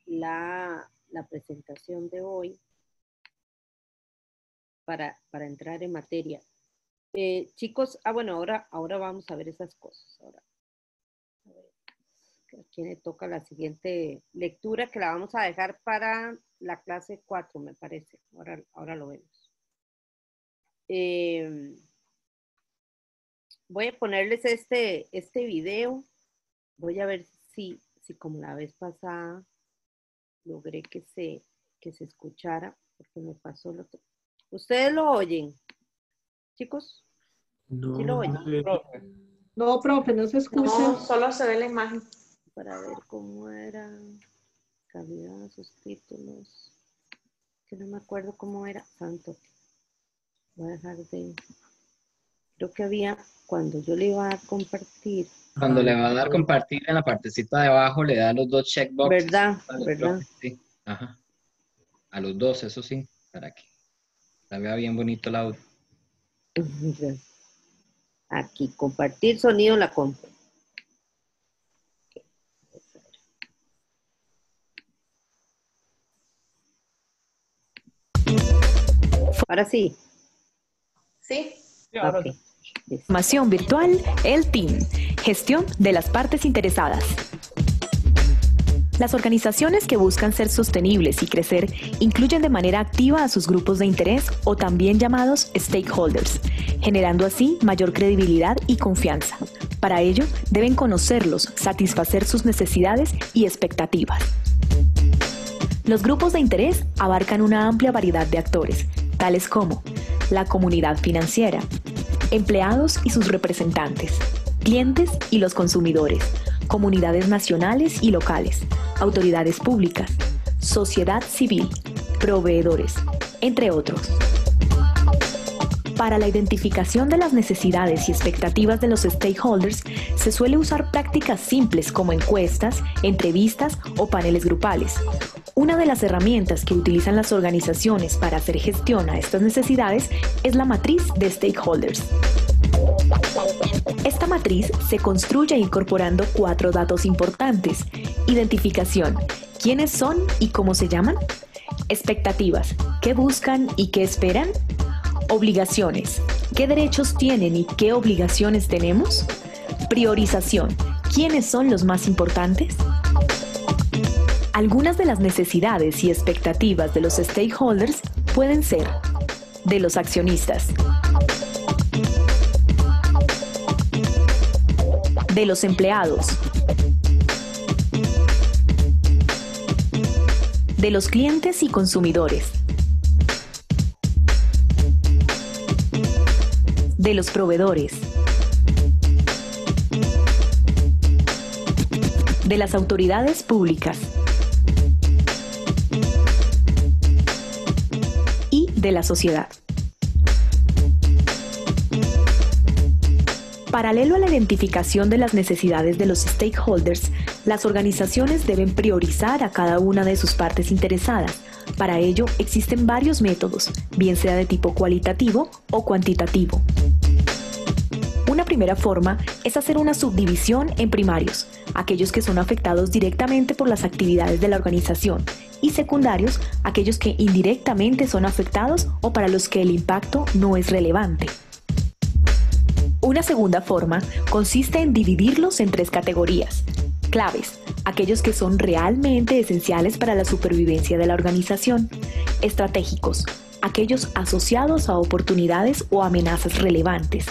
la presentación de hoy para entrar en materia. Chicos, bueno, ahora vamos a ver esas cosas. Ahora, a ver, ¿A quién le toca la siguiente lectura? Que la vamos a dejar para la clase 4, me parece. Ahora lo vemos. Voy a ponerles este video. Voy a ver si como la vez pasada logré que se escuchara, porque me pasó lo otro. ¿Ustedes lo oyen, chicos? No, ¿Sí lo oyen? Profe. No, profe, no se escucha. No, solo se ve la imagen. Para ver cómo era calidad, sus títulos. Que no me acuerdo cómo era. Santo. Voy a dejar de... Creo que había, cuando yo le iba a compartir. Cuando le va a dar compartir en la partecita de abajo, le da los dos checkboxes. ¿Verdad? Vale, ¿Verdad? profe, sí. Ajá. A los dos, eso sí, para que la vea bien bonito el audio. Aquí, compartir sonido en la compu. Ahora sí. ¿Sí? Sí, ahora Ok. sí. Formación virtual, el team, gestión de las partes interesadas. Las organizaciones que buscan ser sostenibles y crecer incluyen de manera activa a sus grupos de interés o también llamados stakeholders, generando así mayor credibilidad y confianza. Para ello, deben conocerlos, satisfacer sus necesidades y expectativas. Los grupos de interés abarcan una amplia variedad de actores, tales como la comunidad financiera, empleados y sus representantes, clientes y los consumidores, comunidades nacionales y locales, autoridades públicas, sociedad civil, proveedores, entre otros. Para la identificación de las necesidades y expectativas de los stakeholders, se suele usar prácticas simples como encuestas, entrevistas o paneles grupales. Una de las herramientas que utilizan las organizaciones para hacer gestión a estas necesidades es la matriz de stakeholders. Esta matriz se construye incorporando 4 datos importantes: identificación, quiénes son y cómo se llaman; expectativas, qué buscan y qué esperan; obligaciones, qué derechos tienen y qué obligaciones tenemos; priorización, quiénes son los más importantes. Algunas de las necesidades y expectativas de los stakeholders pueden ser de los accionistas, de los empleados, de los clientes y consumidores, de los proveedores, de las autoridades públicas y de la sociedad. Paralelo a la identificación de las necesidades de los stakeholders, las organizaciones deben priorizar a cada una de sus partes interesadas. Para ello, existen varios métodos, bien sea de tipo cualitativo o cuantitativo. Una primera forma es hacer una subdivisión en primarios, aquellos que son afectados directamente por las actividades de la organización, y secundarios, aquellos que indirectamente son afectados o para los que el impacto no es relevante. Una segunda forma consiste en dividirlos en 3 categorías: claves, aquellos que son realmente esenciales para la supervivencia de la organización; estratégicos, aquellos asociados a oportunidades o amenazas relevantes;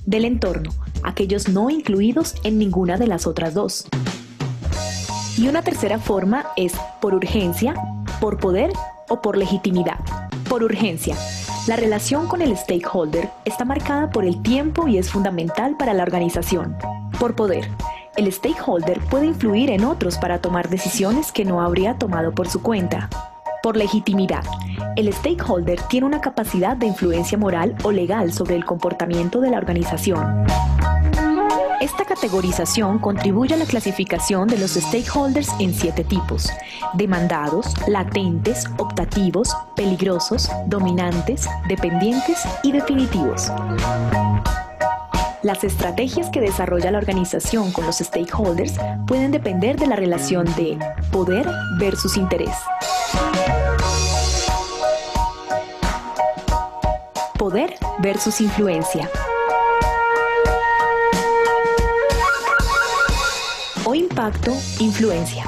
del entorno, aquellos no incluidos en ninguna de las otras 2. Y una tercera forma es por urgencia, por poder o por legitimidad. Por urgencia, la relación con el stakeholder está marcada por el tiempo y es fundamental para la organización. Por poder, el stakeholder puede influir en otros para tomar decisiones que no habría tomado por su cuenta. Por legitimidad, el stakeholder tiene una capacidad de influencia moral o legal sobre el comportamiento de la organización. Esta categorización contribuye a la clasificación de los stakeholders en 7 tipos: demandados, latentes, optativos, peligrosos, dominantes, dependientes y definitivos. Las estrategias que desarrolla la organización con los stakeholders pueden depender de la relación de poder versus interés. Poder versus influencia. o impacto, influencia.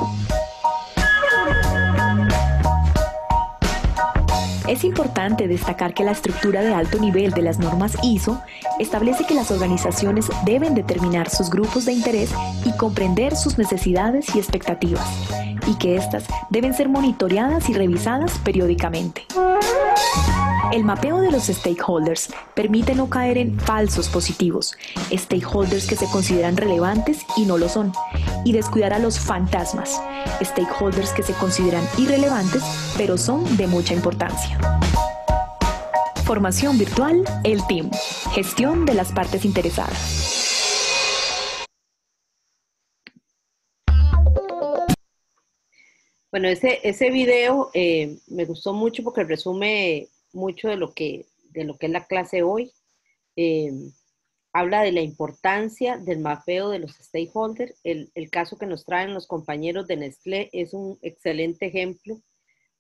Es importante destacar que la estructura de alto nivel de las normas ISO establece que las organizaciones deben determinar sus grupos de interés y comprender sus necesidades y expectativas, y que éstas deben ser monitoreadas y revisadas periódicamente. El mapeo de los stakeholders permite no caer en falsos positivos, stakeholders que se consideran relevantes y no lo son, y descuidar a los fantasmas, stakeholders que se consideran irrelevantes pero son de mucha importancia. Formación virtual, el team. Gestión de las partes interesadas. Bueno, ese video me gustó mucho porque resume mucho de lo que es la clase hoy. Habla de la importancia del mapeo de los stakeholders. El caso que nos traen los compañeros de Nestlé es un excelente ejemplo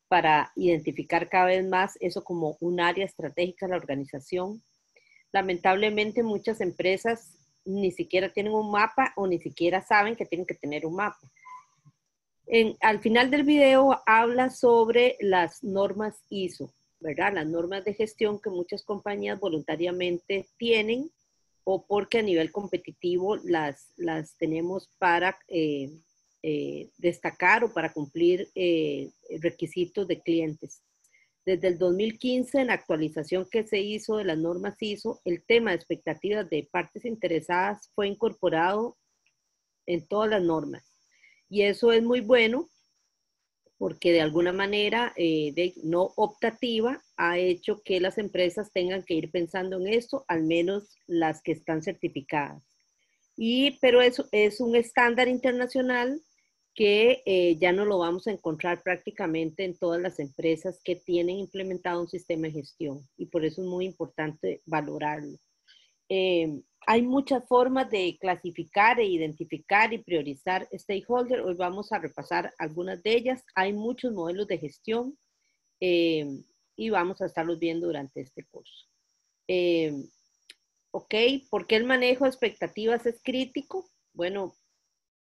para identificar cada vez más eso como un área estratégica de la organización. Lamentablemente muchas empresas ni siquiera tienen un mapa o ni siquiera saben que tienen que tener un mapa. Al final del video habla sobre las normas ISO, ¿verdad? Las normas de gestión que muchas compañías voluntariamente tienen o porque a nivel competitivo las tenemos para destacar o para cumplir requisitos de clientes. Desde el 2015, en la actualización que se hizo de las normas ISO, el tema de expectativas de partes interesadas fue incorporado en todas las normas. Y eso es muy bueno porque de alguna manera no optativa ha hecho que las empresas tengan que ir pensando en esto, al menos las que están certificadas. Pero eso es un estándar internacional que ya no lo vamos a encontrar prácticamente en todas las empresas que tienen implementado un sistema de gestión y por eso es muy importante valorarlo. Hay muchas formas de clasificar e identificar y priorizar stakeholders. Hoy vamos a repasar algunas de ellas. Hay muchos modelos de gestión y vamos a estarlos viendo durante este curso. Ok, ¿por qué el manejo de expectativas es crítico? Bueno,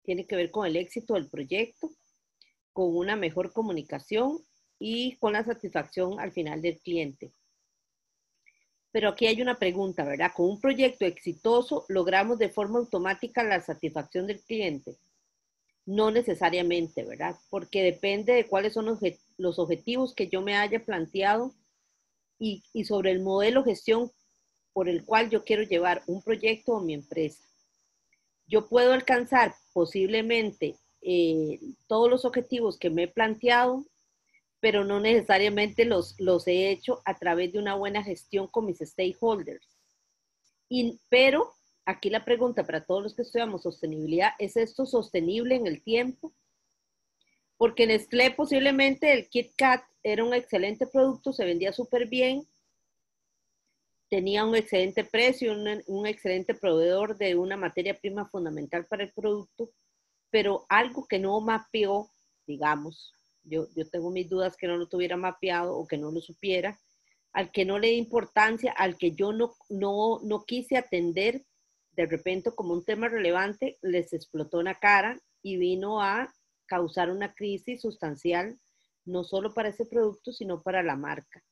tiene que ver con el éxito del proyecto, con una mejor comunicación y con la satisfacción al final del cliente. Pero aquí hay una pregunta, ¿verdad? Con un proyecto exitoso, ¿logramos de forma automática la satisfacción del cliente? No necesariamente, ¿verdad? Porque depende de cuáles son los objetivos que yo me haya planteado y sobre el modelo de gestión por el cual yo quiero llevar un proyecto o mi empresa. Yo puedo alcanzar posiblemente todos los objetivos que me he planteado, pero no necesariamente los he hecho a través de una buena gestión con mis stakeholders. Pero aquí la pregunta para todos los que estudiamos sostenibilidad, ¿es esto sostenible en el tiempo? Porque Nestlé posiblemente el Kit Kat era un excelente producto, se vendía súper bien, tenía un excelente precio, un excelente proveedor de una materia prima fundamental para el producto, pero algo que no mapeó, digamos, yo tengo mis dudas que no lo tuviera mapeado o que no lo supiera, al que no le di importancia, al que yo no quise atender de repente como un tema relevante, les explotó en la cara y vino a causar una crisis sustancial, no solo para ese producto, sino para la marca.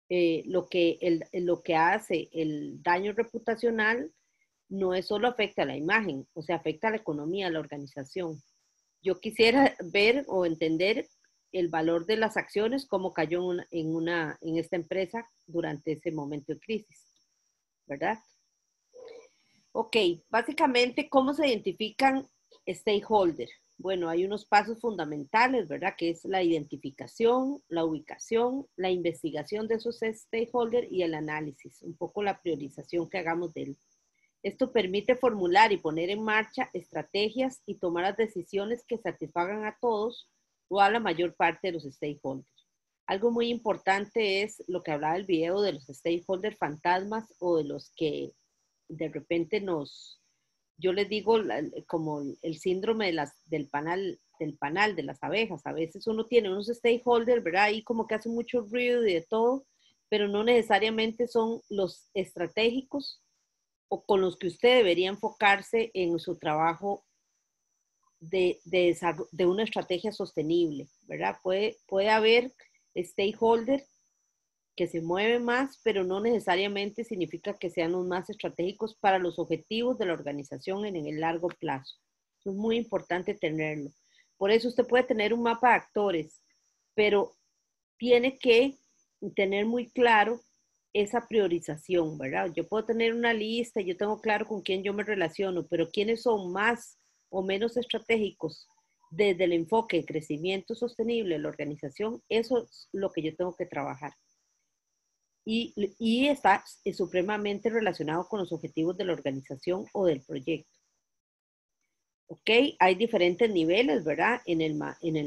Lo que hace el daño reputacional no es solo afecta a la imagen, o sea, afecta a la economía, a la organización. Yo quisiera ver o entender el valor de las acciones, cómo cayó en esta empresa durante ese momento de crisis, ¿verdad? Ok, básicamente, ¿cómo se identifican stakeholders? Bueno, hay unos pasos fundamentales, ¿verdad? Que es la identificación, la ubicación, la investigación de esos stakeholders y el análisis, un poco la priorización que hagamos de él. Esto permite formular y poner en marcha estrategias y tomar las decisiones que satisfagan a todos o a la mayor parte de los stakeholders. Algo muy importante es lo que hablaba el video de los stakeholders fantasmas o de los que de repente yo les digo como el síndrome del panal de las abejas. A veces uno tiene unos stakeholders, ¿verdad? Ahí como que hacen mucho ruido y de todo, pero no necesariamente son los estratégicos o con los que usted debería enfocarse en su trabajo de una estrategia sostenible, ¿verdad? Puede haber stakeholders que se mueven más, pero no necesariamente significa que sean los más estratégicos para los objetivos de la organización en el largo plazo. Eso es muy importante tenerlo. Por eso usted puede tener un mapa de actores, pero tiene que tener muy claro esa priorización, ¿verdad? Yo puedo tener una lista, yo tengo claro con quién yo me relaciono, pero quiénes son más o menos estratégicos desde el enfoque de crecimiento sostenible de la organización, eso es lo que yo tengo que trabajar. Y está supremamente relacionado con los objetivos de la organización o del proyecto. Ok, hay diferentes niveles, ¿verdad? En el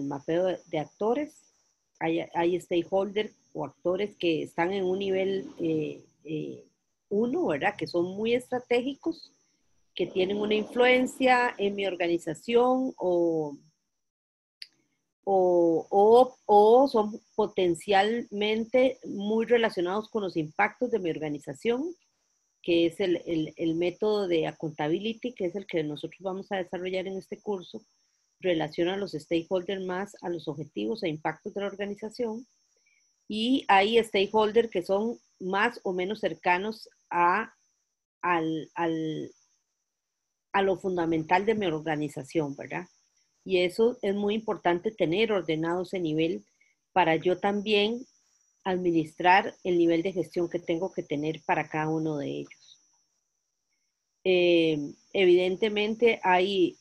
mapeo de actores, hay stakeholders o actores que están en un nivel 1, ¿verdad? Que son muy estratégicos, que tienen una influencia en mi organización o son potencialmente muy relacionados con los impactos de mi organización, que es el método de accountability, que es el que nosotros vamos a desarrollar en este curso, relaciona a los stakeholders más a los objetivos e impactos de la organización. Y hay stakeholders que son más o menos cercanos a lo fundamental de mi organización, ¿verdad? Y eso es muy importante tener ordenado ese nivel para yo también administrar el nivel de gestión que tengo que tener para cada uno de ellos. Evidentemente hay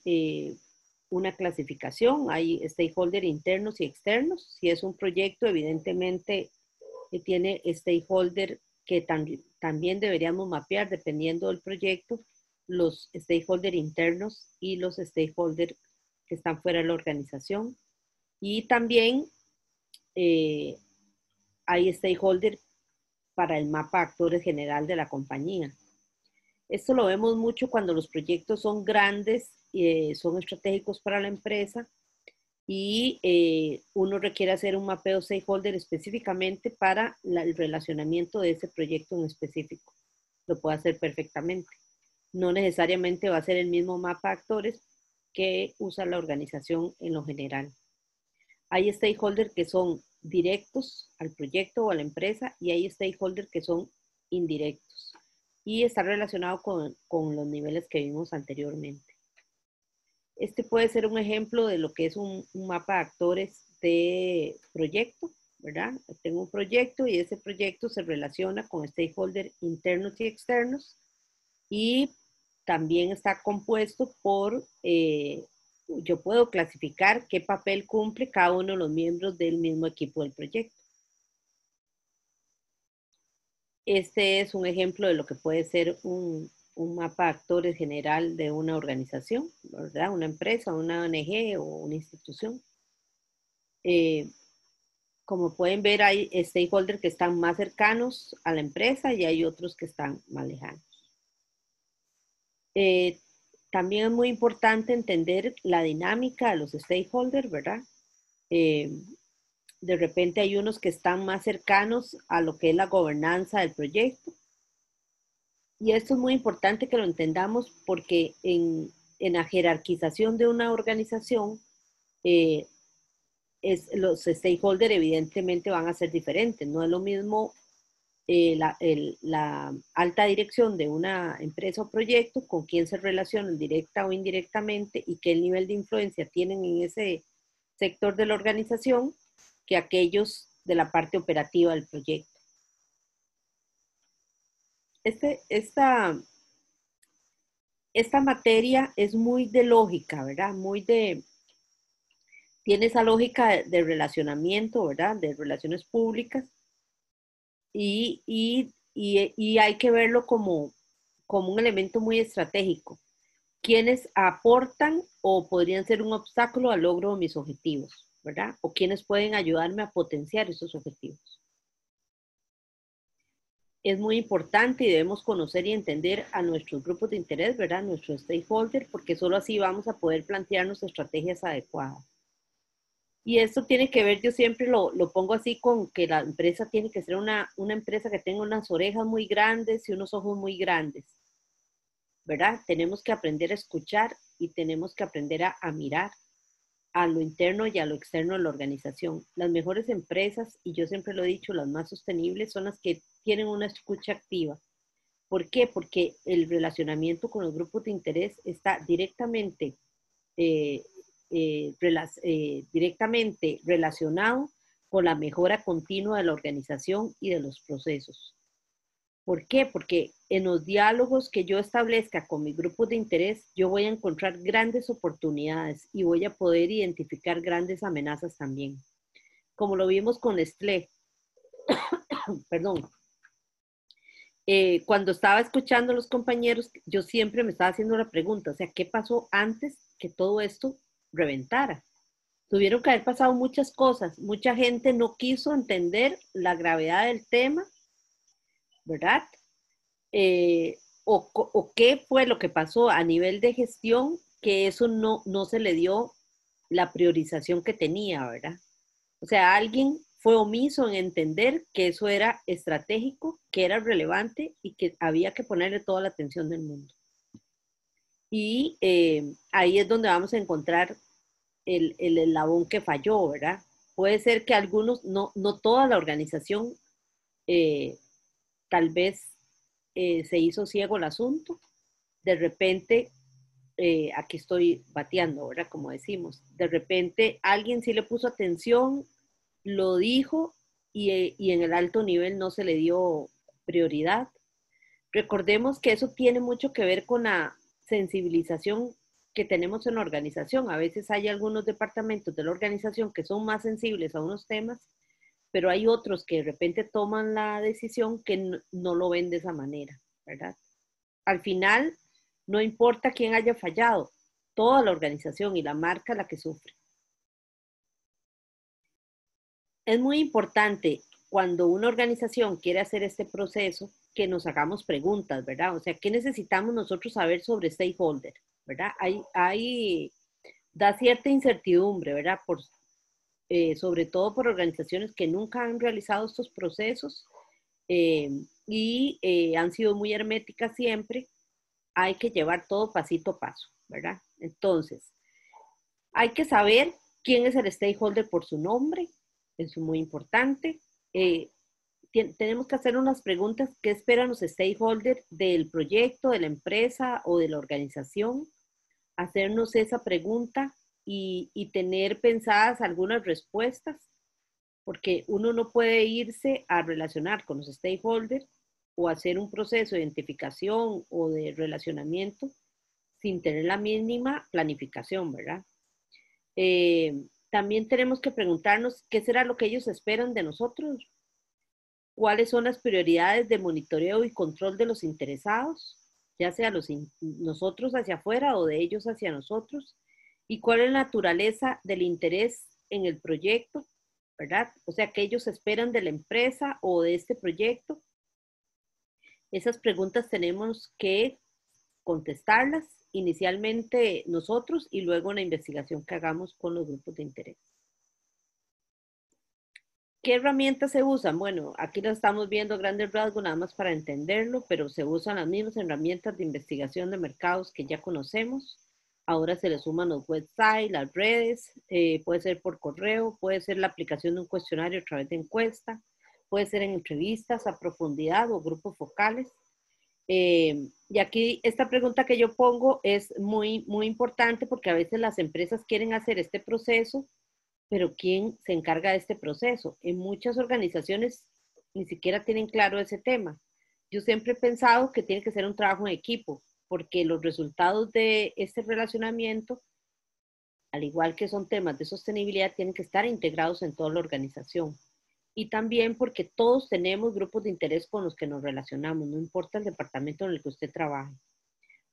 una clasificación, hay stakeholders internos y externos. Si es un proyecto, evidentemente tiene stakeholders que también deberíamos mapear dependiendo del proyecto, los stakeholders internos y los stakeholders que están fuera de la organización. Y también hay stakeholders para el mapa de actores general de la compañía. Esto lo vemos mucho cuando los proyectos son grandes, son estratégicos para la empresa y uno requiere hacer un mapeo stakeholder específicamente para el relacionamiento de ese proyecto en específico. Lo puede hacer perfectamente. No necesariamente va a ser el mismo mapa de actores que usa la organización en lo general. Hay stakeholders que son directos al proyecto o a la empresa y hay stakeholders que son indirectos y está relacionado con los niveles que vimos anteriormente. Este puede ser un ejemplo de lo que es un mapa de actores de proyecto, ¿verdad? Tengo un proyecto y ese proyecto se relaciona con stakeholders internos y externos y también está compuesto por, yo puedo clasificar qué papel cumple cada uno de los miembros del mismo equipo del proyecto. Este es un ejemplo de lo que puede ser un mapa de actores general de una organización, ¿verdad? Una empresa, una ONG o una institución. Como pueden ver, hay stakeholders que están más cercanos a la empresa y hay otros que están más lejanos. También es muy importante entender la dinámica de los stakeholders, ¿verdad? De repente hay unos que están más cercanos a lo que es la gobernanza del proyecto. Y esto es muy importante que lo entendamos porque en la jerarquización de una organización, los stakeholders evidentemente van a ser diferentes. No es lo mismo la alta dirección de una empresa o proyecto con quién se relacionan directa o indirectamente y qué nivel de influencia tienen en ese sector de la organización que aquellos de la parte operativa del proyecto. Esta materia es muy de lógica, ¿verdad? Tiene esa lógica de relacionamiento, ¿verdad? De relaciones públicas. Y hay que verlo como un elemento muy estratégico. ¿Quiénes aportan o podrían ser un obstáculo al logro de mis objetivos, ¿verdad? O quiénes pueden ayudarme a potenciar esos objetivos. Es muy importante y debemos conocer y entender a nuestros grupos de interés, ¿verdad? Nuestros stakeholders, porque solo así vamos a poder plantearnos estrategias adecuadas. Y esto tiene que ver, yo siempre lo pongo así con que la empresa tiene que ser una empresa que tenga unas orejas muy grandes y unos ojos muy grandes. ¿verdad? Tenemos que aprender a escuchar y tenemos que aprender a mirar a lo interno y a lo externo de la organización. Las mejores empresas, y yo siempre lo he dicho, las más sostenibles son las que tienen una escucha activa. ¿Por qué? Porque el relacionamiento con los grupos de interés está directamente, directamente relacionado con la mejora continua de la organización y de los procesos. ¿Por qué? Porque en los diálogos que yo establezca con mis grupos de interés, yo voy a encontrar grandes oportunidades y voy a poder identificar grandes amenazas también. Como lo vimos con Nestlé, perdón, cuando estaba escuchando a los compañeros, yo siempre me estaba haciendo la pregunta, o sea, ¿qué pasó antes que todo esto reventara? Tuvieron que haber pasado muchas cosas, mucha gente no quiso entender la gravedad del tema, ¿verdad? O qué fue lo que pasó a nivel de gestión, que eso no se le dio la priorización que tenía, ¿verdad? O sea, alguien fue omiso en entender que eso era estratégico, que era relevante y que había que ponerle toda la atención del mundo. Y ahí es donde vamos a encontrar el eslabón que falló, ¿verdad? Puede ser que algunos, no toda la organización, tal vez se hizo ciego el asunto. De repente, aquí estoy bateando, ¿verdad? Como decimos, de repente alguien sí le puso atención, lo dijo y en el alto nivel no se le dio prioridad. Recordemos que eso tiene mucho que ver con la sensibilización que tenemos en la organización. A veces hay algunos departamentos de la organización que son más sensibles a unos temas, pero hay otros que de repente toman la decisión que no lo ven de esa manera, ¿verdad? Al final, no importa quién haya fallado, toda la organización y la marca la que sufre. Es muy importante cuando una organización quiere hacer este proceso que nos hagamos preguntas, ¿verdad? O sea, ¿qué necesitamos nosotros saber sobre stakeholder? ¿Verdad? Da cierta incertidumbre, ¿verdad? Sobre todo por organizaciones que nunca han realizado estos procesos y han sido muy herméticas siempre. Hay que llevar todo pasito a paso, ¿verdad? Entonces, hay que saber quién es el stakeholder por su nombre, eso es muy importante. Tenemos que hacer unas preguntas, ¿qué esperan los stakeholders del proyecto, de la empresa o de la organización? Hacernos esa pregunta y tener pensadas algunas respuestas, porque uno no puede irse a relacionar con los stakeholders o hacer un proceso de identificación o de relacionamiento sin tener la mínima planificación, ¿verdad? También tenemos que preguntarnos qué será lo que ellos esperan de nosotros, cuáles son las prioridades de monitoreo y control de los interesados, ya sea nosotros hacia afuera o de ellos hacia nosotros, y cuál es la naturaleza del interés en el proyecto, ¿verdad? O sea, qué ellos esperan de la empresa o de este proyecto. Esas preguntas tenemos que contestarlas inicialmente nosotros y luego en la investigación que hagamos con los grupos de interés. ¿Qué herramientas se usan? Bueno, aquí lo estamos viendo grandes rasgos nada más para entenderlo, pero se usan las mismas herramientas de investigación de mercados que ya conocemos. Ahora se le suman los websites, las redes, puede ser por correo, puede ser la aplicación de un cuestionario a través de encuesta, puede ser en entrevistas a profundidad o grupos focales. Y aquí esta pregunta que yo pongo es muy importante porque a veces las empresas quieren hacer este proceso, pero ¿quién se encarga de este proceso? En muchas organizaciones ni siquiera tienen claro ese tema. Yo siempre he pensado que tiene que ser un trabajo en equipo, porque los resultados de este relacionamiento, al igual que son temas de sostenibilidad, tienen que estar integrados en toda la organización. Y también porque todos tenemos grupos de interés con los que nos relacionamos, no importa el departamento en el que usted trabaje.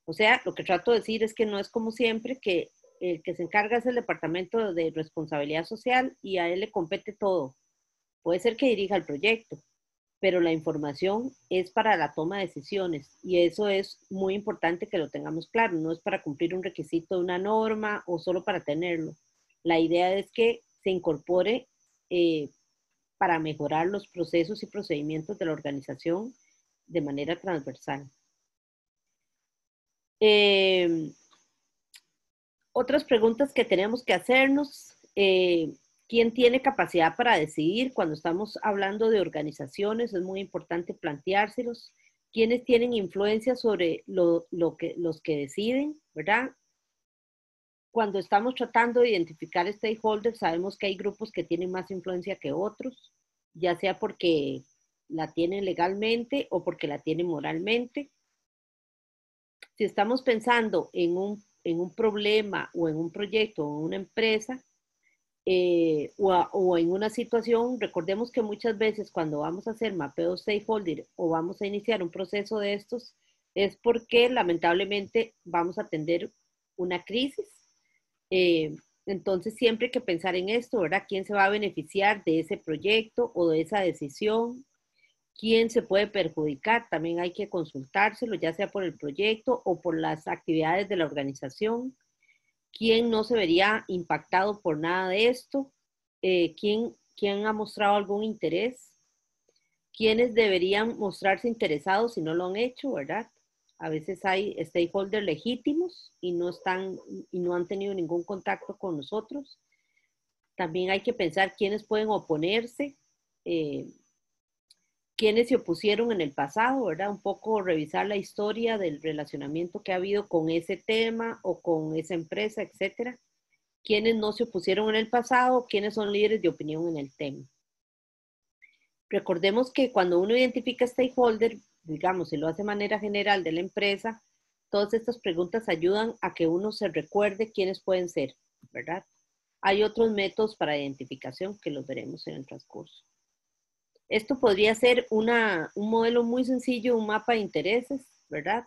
O sea, lo que trato de decir es que no es como siempre que el que se encarga es el departamento de responsabilidad social y a él le compete todo. Puede ser que dirija el proyecto, pero la información es para la toma de decisiones y eso es muy importante que lo tengamos claro. No es para cumplir un requisito de una norma o solo para tenerlo. La idea es que se incorpore para mejorar los procesos y procedimientos de la organización de manera transversal. Otras preguntas que tenemos que hacernos. ¿Quién tiene capacidad para decidir? Cuando estamos hablando de organizaciones, es muy importante planteárselos. ¿Quiénes tienen influencia sobre los que deciden, verdad? Cuando estamos tratando de identificar stakeholders, sabemos que hay grupos que tienen más influencia que otros, ya sea porque la tienen legalmente o porque la tienen moralmente. Si estamos pensando en un problema o en un proyecto o en una empresa o en una situación, recordemos que muchas veces cuando vamos a hacer mapeo stakeholder o vamos a iniciar un proceso de estos, es porque lamentablemente vamos a atender una crisis. Entonces siempre hay que pensar en esto, ¿verdad? ¿Quién se va a beneficiar de ese proyecto o de esa decisión? ¿Quién se puede perjudicar? También hay que consultárselo, ya sea por el proyecto o por las actividades de la organización. ¿Quién no se vería impactado por nada de esto? ¿Quién ha mostrado algún interés? ¿Quiénes deberían mostrarse interesados si no lo han hecho, verdad? A veces hay stakeholders legítimos y no han tenido ningún contacto con nosotros. También hay que pensar quiénes pueden oponerse, quiénes se opusieron en el pasado, ¿verdad? Un poco revisar la historia del relacionamiento que ha habido con ese tema o con esa empresa, etcétera. Quiénes no se opusieron en el pasado, quiénes son líderes de opinión en el tema. Recordemos que cuando uno identifica stakeholder, digamos, si lo hace de manera general de la empresa, todas estas preguntas ayudan a que uno se recuerde quiénes pueden ser, ¿verdad? Hay otros métodos para identificación que los veremos en el transcurso. Esto podría ser un modelo muy sencillo, un mapa de intereses, ¿verdad?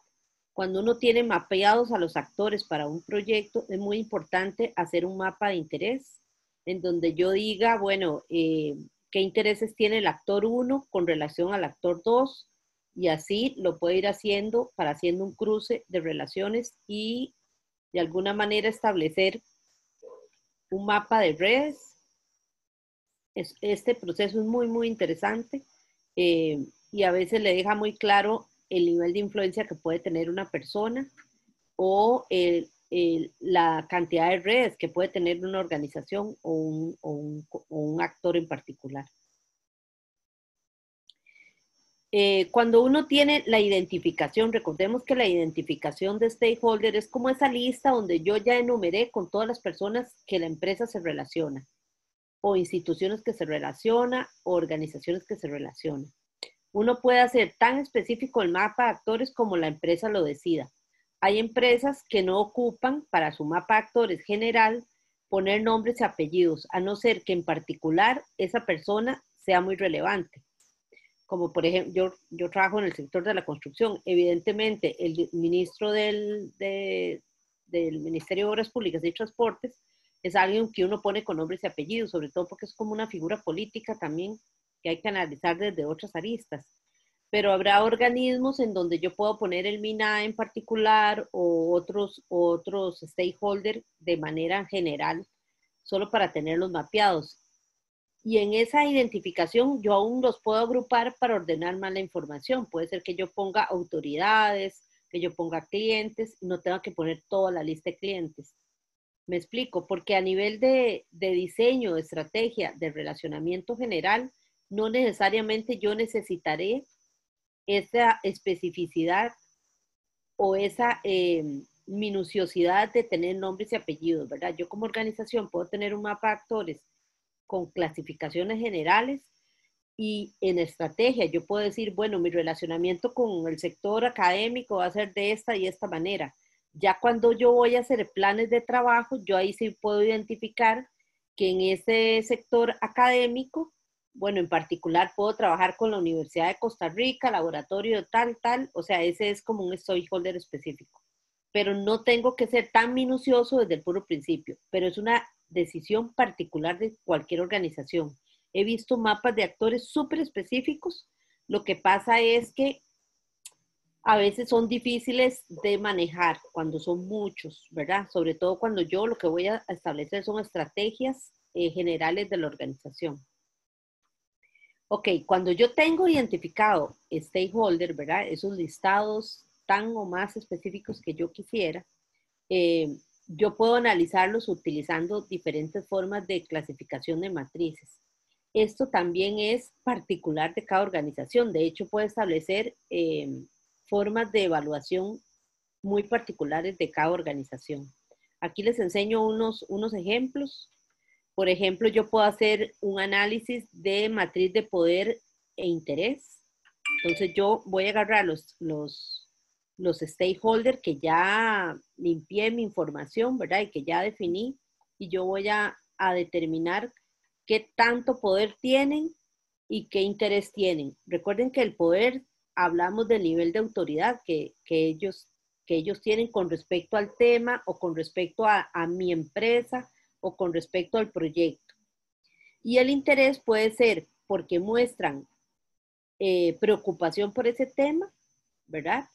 Cuando uno tiene mapeados a los actores para un proyecto, es muy importante hacer un mapa de interés en donde yo diga, bueno, qué intereses tiene el actor 1 con relación al actor 2, y así lo puedo ir haciendo para haciendo un cruce de relaciones y de alguna manera establecer un mapa de redes. Este proceso es muy, muy interesante y a veces le deja muy claro el nivel de influencia que puede tener una persona o la cantidad de redes que puede tener una organización o un actor en particular. Cuando uno tiene la identificación, recordemos que la identificación de stakeholder es como esa lista donde yo ya enumeré con todas las personas que la empresa se relaciona, o instituciones que se relaciona, o organizaciones que se relacionan. Uno puede hacer tan específico el mapa de actores como la empresa lo decida. Hay empresas que no ocupan para su mapa de actores general poner nombres y apellidos, a no ser que en particular esa persona sea muy relevante. Como por ejemplo, yo trabajo en el sector de la construcción. Evidentemente, el ministro del Ministerio de Obras Públicas y Transportes es alguien que uno pone con nombres y apellidos, sobre todo porque es como una figura política también que hay que analizar desde otras aristas. Pero habrá organismos en donde yo puedo poner el MINA en particular o otros stakeholders de manera general, solo para tenerlos mapeados. Y en esa identificación yo aún los puedo agrupar para ordenar más la información. Puede ser que yo ponga autoridades, que yo ponga clientes y no tenga que poner toda la lista de clientes. Me explico, porque a nivel de diseño, de estrategia, de relacionamiento general, no necesariamente yo necesitaré esa especificidad o esa minuciosidad de tener nombres y apellidos, ¿verdad? Yo como organización puedo tener un mapa de actores con clasificaciones generales y en estrategia yo puedo decir, bueno, mi relacionamiento con el sector académico va a ser de esta y esta manera. Ya cuando yo voy a hacer planes de trabajo, yo ahí sí puedo identificar que en ese sector académico, bueno, en particular puedo trabajar con la Universidad de Costa Rica, laboratorio tal, o sea, ese es como un stakeholder específico. Pero no tengo que ser tan minucioso desde el puro principio, pero es una decisión particular de cualquier organización. He visto mapas de actores súper específicos. Lo que pasa es que a veces son difíciles de manejar cuando son muchos, ¿verdad? Sobre todo cuando yo lo que voy a establecer son estrategias generales de la organización. Ok, cuando yo tengo identificado stakeholder, ¿verdad? Esos listados tan o más específicos que yo quisiera, yo puedo analizarlos utilizando diferentes formas de clasificación de matrices. Esto también es particular de cada organización. De hecho, puede establecer formas de evaluación muy particulares de cada organización. Aquí les enseño unos ejemplos. Por ejemplo, yo puedo hacer un análisis de matriz de poder e interés. Entonces, yo voy a agarrar los stakeholders que ya limpié mi información, ¿verdad? Y que ya definí, y yo voy a determinar qué tanto poder tienen y qué interés tienen. Recuerden que el poder, hablamos del nivel de autoridad que ellos tienen con respecto al tema o con respecto a mi empresa o con respecto al proyecto. Y el interés puede ser porque muestran preocupación por ese tema, ¿verdad?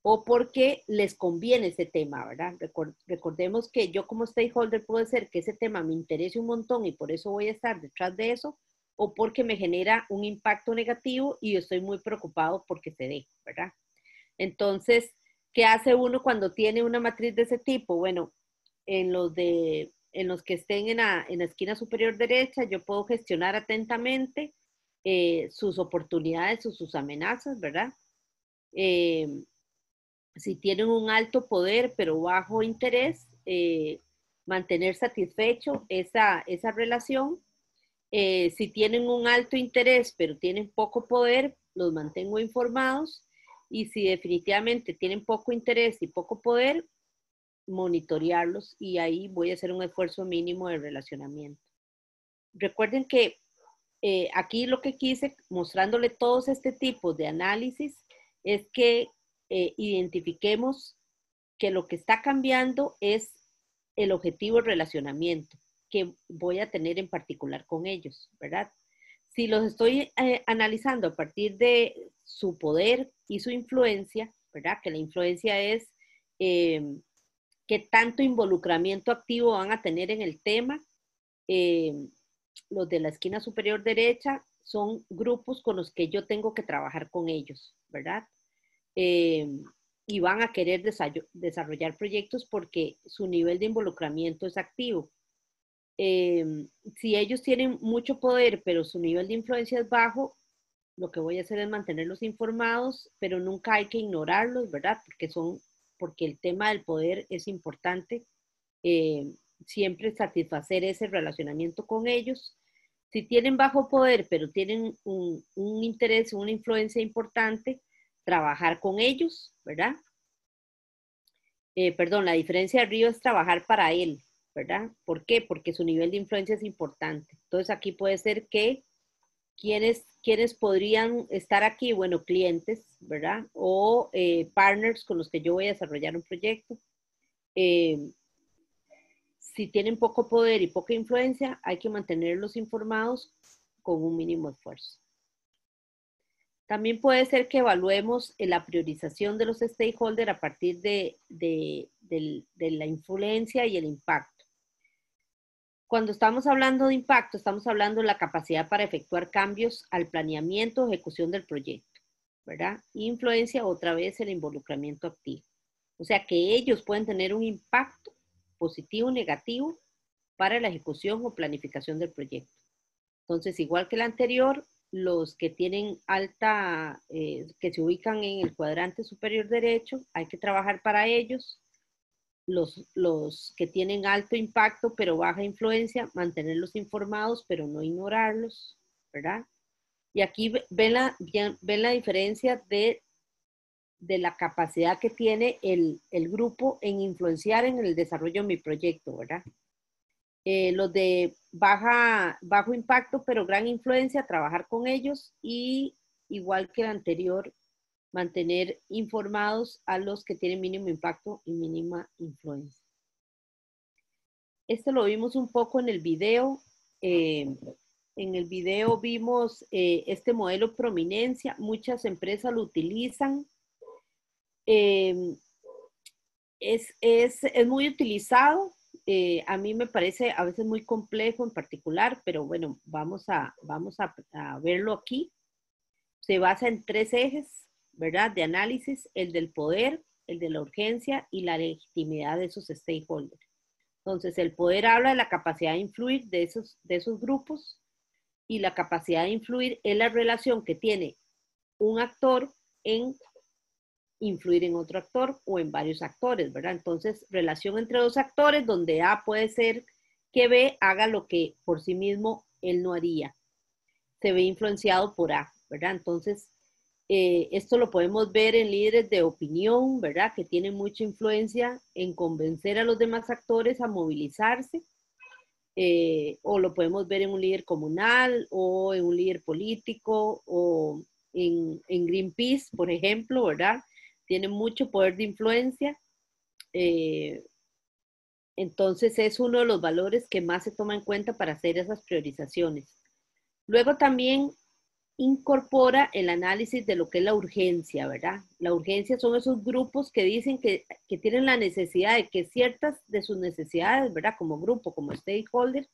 O porque les conviene ese tema, ¿verdad? Recordemos que yo como stakeholder puede ser que ese tema me interese un montón y por eso voy a estar detrás de eso, o porque me genera un impacto negativo y yo estoy muy preocupado porque se dé, ¿verdad? Entonces, ¿qué hace uno cuando tiene una matriz de ese tipo? Bueno, en los que estén en la esquina superior derecha, yo puedo gestionar atentamente sus oportunidades o sus amenazas, ¿verdad? Si tienen un alto poder pero bajo interés, mantener satisfecho esa relación. Si tienen un alto interés pero tienen poco poder, los mantengo informados. Y si definitivamente tienen poco interés y poco poder, monitorearlos, y ahí voy a hacer un esfuerzo mínimo de relacionamiento. Recuerden que aquí lo que quise, mostrándole todos este tipo de análisis, es que identifiquemos que lo que está cambiando es el objetivo de relacionamiento que voy a tener en particular con ellos, ¿verdad? Si los estoy analizando a partir de su poder y su influencia, ¿verdad? Que la influencia es qué tanto involucramiento activo van a tener en el tema. Los de la esquina superior derecha son grupos con los que yo tengo que trabajar con ellos, ¿verdad? Y van a querer desarrollar proyectos porque su nivel de involucramiento es activo. Si ellos tienen mucho poder, pero su nivel de influencia es bajo, lo que voy a hacer es mantenerlos informados, pero nunca hay que ignorarlos, ¿verdad? Porque el tema del poder es importante. Siempre satisfacer ese relacionamiento con ellos. Si tienen bajo poder, pero tienen un interés, una influencia importante, trabajar con ellos, ¿verdad? Perdón, la diferencia de arriba es trabajar para él, ¿verdad? ¿Por qué? Porque su nivel de influencia es importante. Entonces aquí puede ser que ¿quiénes podrían estar aquí? Bueno, clientes, ¿verdad? O partners con los que yo voy a desarrollar un proyecto. Si tienen poco poder y poca influencia, hay que mantenerlos informados con un mínimo esfuerzo. También puede ser que evaluemos la priorización de los stakeholders a partir de la influencia y el impacto. Cuando estamos hablando de impacto, estamos hablando de la capacidad para efectuar cambios al planeamiento o ejecución del proyecto, ¿verdad? Influencia, otra vez, el involucramiento activo. O sea que ellos pueden tener un impacto positivo o negativo para la ejecución o planificación del proyecto. Entonces, igual que el anterior, los que tienen alta, que se ubican en el cuadrante superior derecho, hay que trabajar para ellos. Los que tienen alto impacto pero baja influencia, mantenerlos informados pero no ignorarlos, ¿verdad? Y aquí ven la diferencia de la capacidad que tiene el grupo en influenciar en el desarrollo de mi proyecto, ¿verdad? Los de bajo impacto pero gran influencia, trabajar con ellos, y igual que el anterior, mantener informados a los que tienen mínimo impacto y mínima influencia. Esto lo vimos un poco en el video. En el video vimos este modelo prominencia. Muchas empresas lo utilizan. Es muy utilizado. A mí me parece a veces muy complejo en particular, pero bueno, vamos a verlo aquí. Se basa en 3 ejes, ¿verdad? De análisis, el del poder, el de la urgencia y la legitimidad de esos stakeholders. Entonces, el poder habla de la capacidad de influir de esos grupos, y la capacidad de influir es la relación que tiene un actor en influir en otro actor o en varios actores, ¿verdad? Entonces, relación entre dos actores donde A puede ser que B haga lo que por sí mismo él no haría. Se ve influenciado por A, ¿verdad? Entonces, esto lo podemos ver en líderes de opinión, ¿verdad? Que tienen mucha influencia en convencer a los demás actores a movilizarse. O lo podemos ver en un líder comunal o en un líder político o en Greenpeace, por ejemplo, ¿verdad? Tiene mucho poder de influencia. Entonces es uno de los valores que más se toma en cuenta para hacer esas priorizaciones. Luego también incorpora el análisis de lo que es la urgencia, ¿verdad? La urgencia son esos grupos que dicen que tienen la necesidad de que ciertas de sus necesidades, ¿verdad? Como grupo, como stakeholder,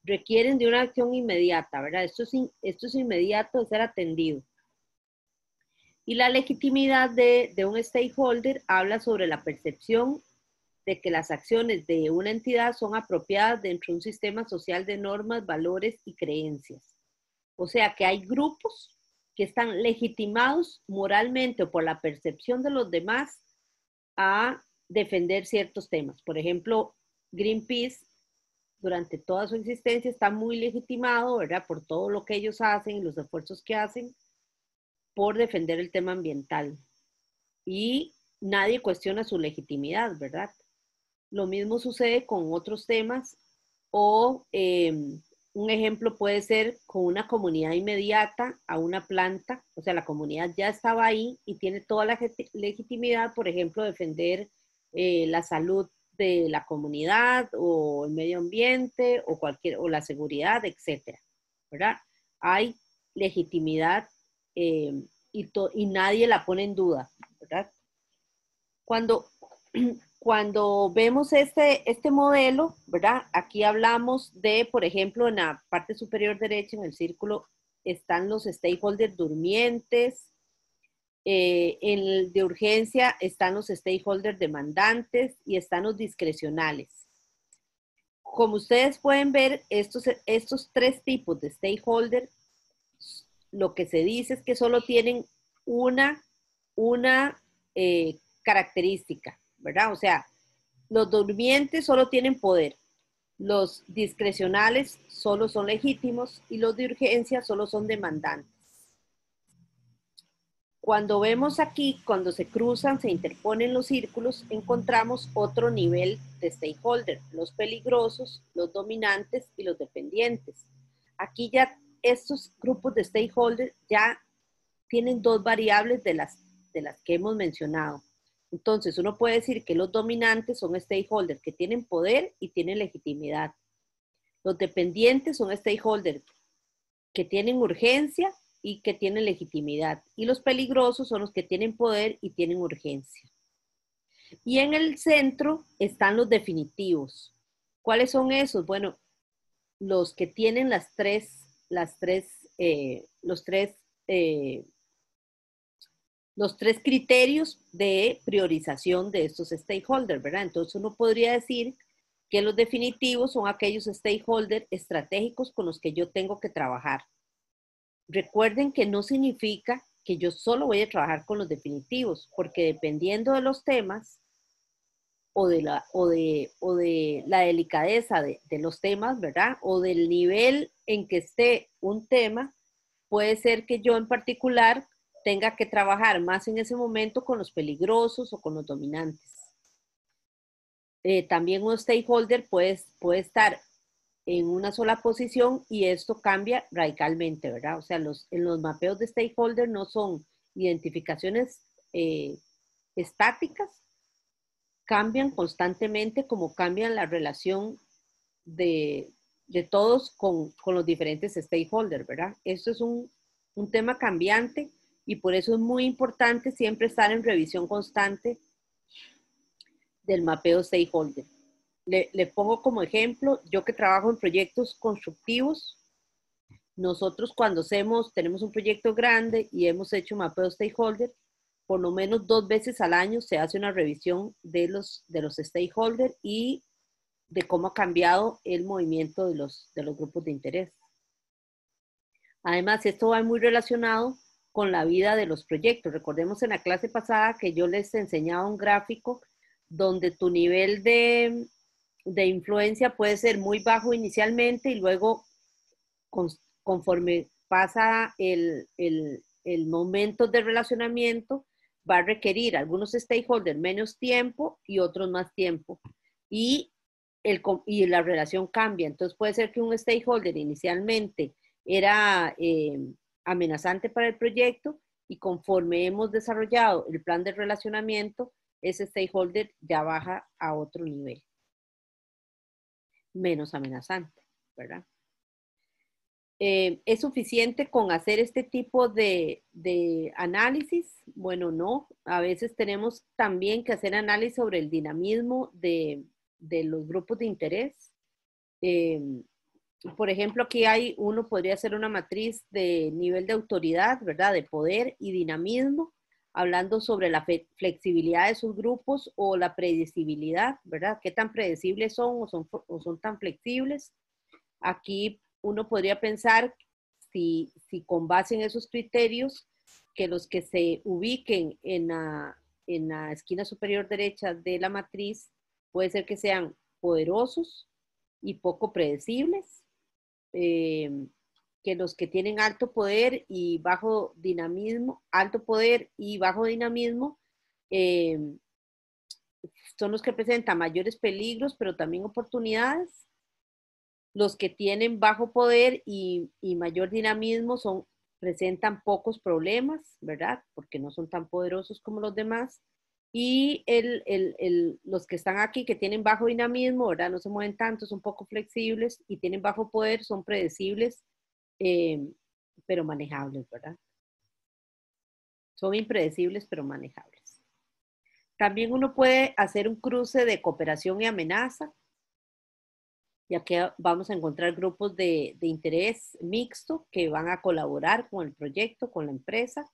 requieren de una acción inmediata, ¿verdad? Esto es inmediato de ser atendido. Y la legitimidad de un stakeholder habla sobre la percepción de que las acciones de una entidad son apropiadas dentro de un sistema social de normas, valores y creencias. O sea que hay grupos que están legitimados moralmente o por la percepción de los demás a defender ciertos temas. Por ejemplo, Greenpeace, durante toda su existencia, está muy legitimado, ¿verdad? Por todo lo que ellos hacen y los esfuerzos que hacen por defender el tema ambiental. Y nadie cuestiona su legitimidad, ¿verdad? Lo mismo sucede con otros temas o un ejemplo puede ser con una comunidad inmediata a una planta, o sea, la comunidad ya estaba ahí y tiene toda la legitimidad, por ejemplo, defender la salud de la comunidad o el medio ambiente o la seguridad, etcétera, ¿verdad? Hay legitimidad y nadie la pone en duda, ¿verdad? Cuando vemos este modelo, ¿verdad? Aquí hablamos de, por ejemplo, en la parte superior derecha, en el círculo, están los stakeholders durmientes. En el de urgencia están los stakeholders demandantes y están los discrecionales. Como ustedes pueden ver, estos tres tipos de stakeholders, lo que se dice es que solo tienen una característica, ¿verdad? O sea, los durmientes solo tienen poder, los discrecionales solo son legítimos y los de urgencia solo son demandantes. Cuando vemos aquí, cuando se cruzan, se interponen los círculos, encontramos otro nivel de stakeholder, los peligrosos, los dominantes y los dependientes. Aquí ya estos grupos de stakeholder ya tienen dos variables de las que hemos mencionado. Entonces, uno puede decir que los dominantes son stakeholders que tienen poder y tienen legitimidad. Los dependientes son stakeholders que tienen urgencia y que tienen legitimidad. Y los peligrosos son los que tienen poder y tienen urgencia. Y en el centro están los definitivos. ¿Cuáles son esos? Bueno, los que tienen los tres criterios de priorización de estos stakeholders, ¿verdad? Entonces uno podría decir que los definitivos son aquellos stakeholders estratégicos con los que yo tengo que trabajar. Recuerden que no significa que yo solo voy a trabajar con los definitivos, porque dependiendo de los temas o de la delicadeza de los temas, ¿verdad? O del nivel en que esté un tema, puede ser que yo en particular tenga que trabajar más en ese momento con los peligrosos o con los dominantes. También un stakeholder puede estar en una sola posición y esto cambia radicalmente, ¿verdad? O sea, en los mapeos de stakeholder no son identificaciones estáticas, cambian constantemente como cambian la relación de todos con los diferentes stakeholders, ¿verdad? Esto es un tema cambiante y por eso es muy importante siempre estar en revisión constante del mapeo stakeholder. Le pongo como ejemplo, yo que trabajo en proyectos constructivos, nosotros cuando tenemos un proyecto grande y hemos hecho mapeo stakeholder, por lo menos 2 veces al año se hace una revisión de los stakeholders y de cómo ha cambiado el movimiento de los grupos de interés. Además, esto va muy relacionado con la vida de los proyectos. Recordemos en la clase pasada que yo les enseñaba un gráfico donde tu nivel de influencia puede ser muy bajo inicialmente y luego conforme pasa el momento de relacionamiento va a requerir algunos stakeholders menos tiempo y otros más tiempo. Y la relación cambia. Entonces puede ser que un stakeholder inicialmente era amenazante para el proyecto y conforme hemos desarrollado el plan de relacionamiento, ese stakeholder ya baja a otro nivel, menos amenazante, ¿verdad? ¿Es suficiente con hacer este tipo de análisis? Bueno, no. A veces tenemos también que hacer análisis sobre el dinamismo de los grupos de interés. Por ejemplo, aquí uno podría hacer una matriz de nivel de autoridad, ¿verdad? De poder y dinamismo, hablando sobre la flexibilidad de sus grupos o la predecibilidad, ¿verdad? ¿Qué tan predecibles son o son tan flexibles? Aquí uno podría pensar si con base en esos criterios, que los que se ubiquen en la esquina superior derecha de la matriz, puede ser que sean poderosos y poco predecibles, que los que tienen alto poder y bajo dinamismo, alto poder y bajo dinamismo, son los que presentan mayores peligros, pero también oportunidades. Los que tienen bajo poder y mayor dinamismo presentan pocos problemas, ¿verdad? Porque no son tan poderosos como los demás. Y los que están aquí, que tienen bajo dinamismo, ¿verdad? No se mueven tanto, son poco flexibles y tienen bajo poder, son predecibles, pero manejables, ¿verdad? Son impredecibles, pero manejables. También uno puede hacer un cruce de cooperación y amenaza, ya que vamos a encontrar grupos de interés mixto que van a colaborar con el proyecto, con la empresa.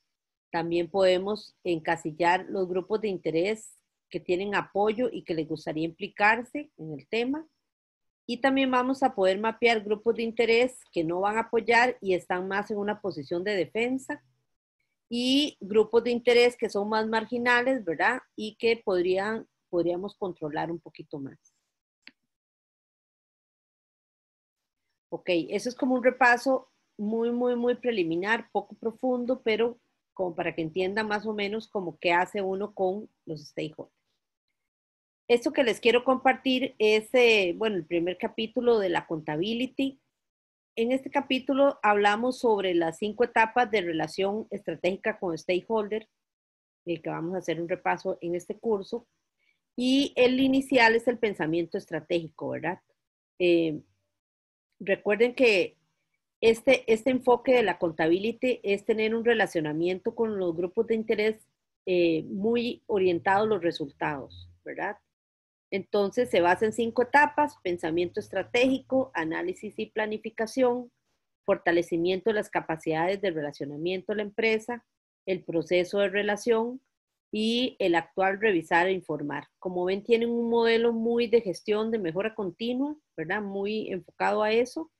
También podemos encasillar los grupos de interés que tienen apoyo y que les gustaría implicarse en el tema. Y también vamos a poder mapear grupos de interés que no van a apoyar y están más en una posición de defensa. Y grupos de interés que son más marginales, ¿verdad? Y que podríamos controlar un poquito más. Ok, eso es como un repaso muy preliminar, poco profundo, pero como para que entienda más o menos como qué hace uno con los stakeholders. Esto que les quiero compartir es, bueno, el primer capítulo de la accountability. En este capítulo hablamos sobre las 5 etapas de relación estratégica con stakeholder, que vamos a hacer un repaso en este curso. Y el inicial es el pensamiento estratégico, ¿verdad? Recuerden que este enfoque de la accountability es tener un relacionamiento con los grupos de interés muy orientado a los resultados, ¿verdad? Entonces se basa en 5 etapas: pensamiento estratégico, análisis y planificación, fortalecimiento de las capacidades de relacionamiento de la empresa, el proceso de relación y el actuar, revisar e informar. Como ven, tienen un modelo muy de gestión de mejora continua, ¿verdad? Muy enfocado a eso.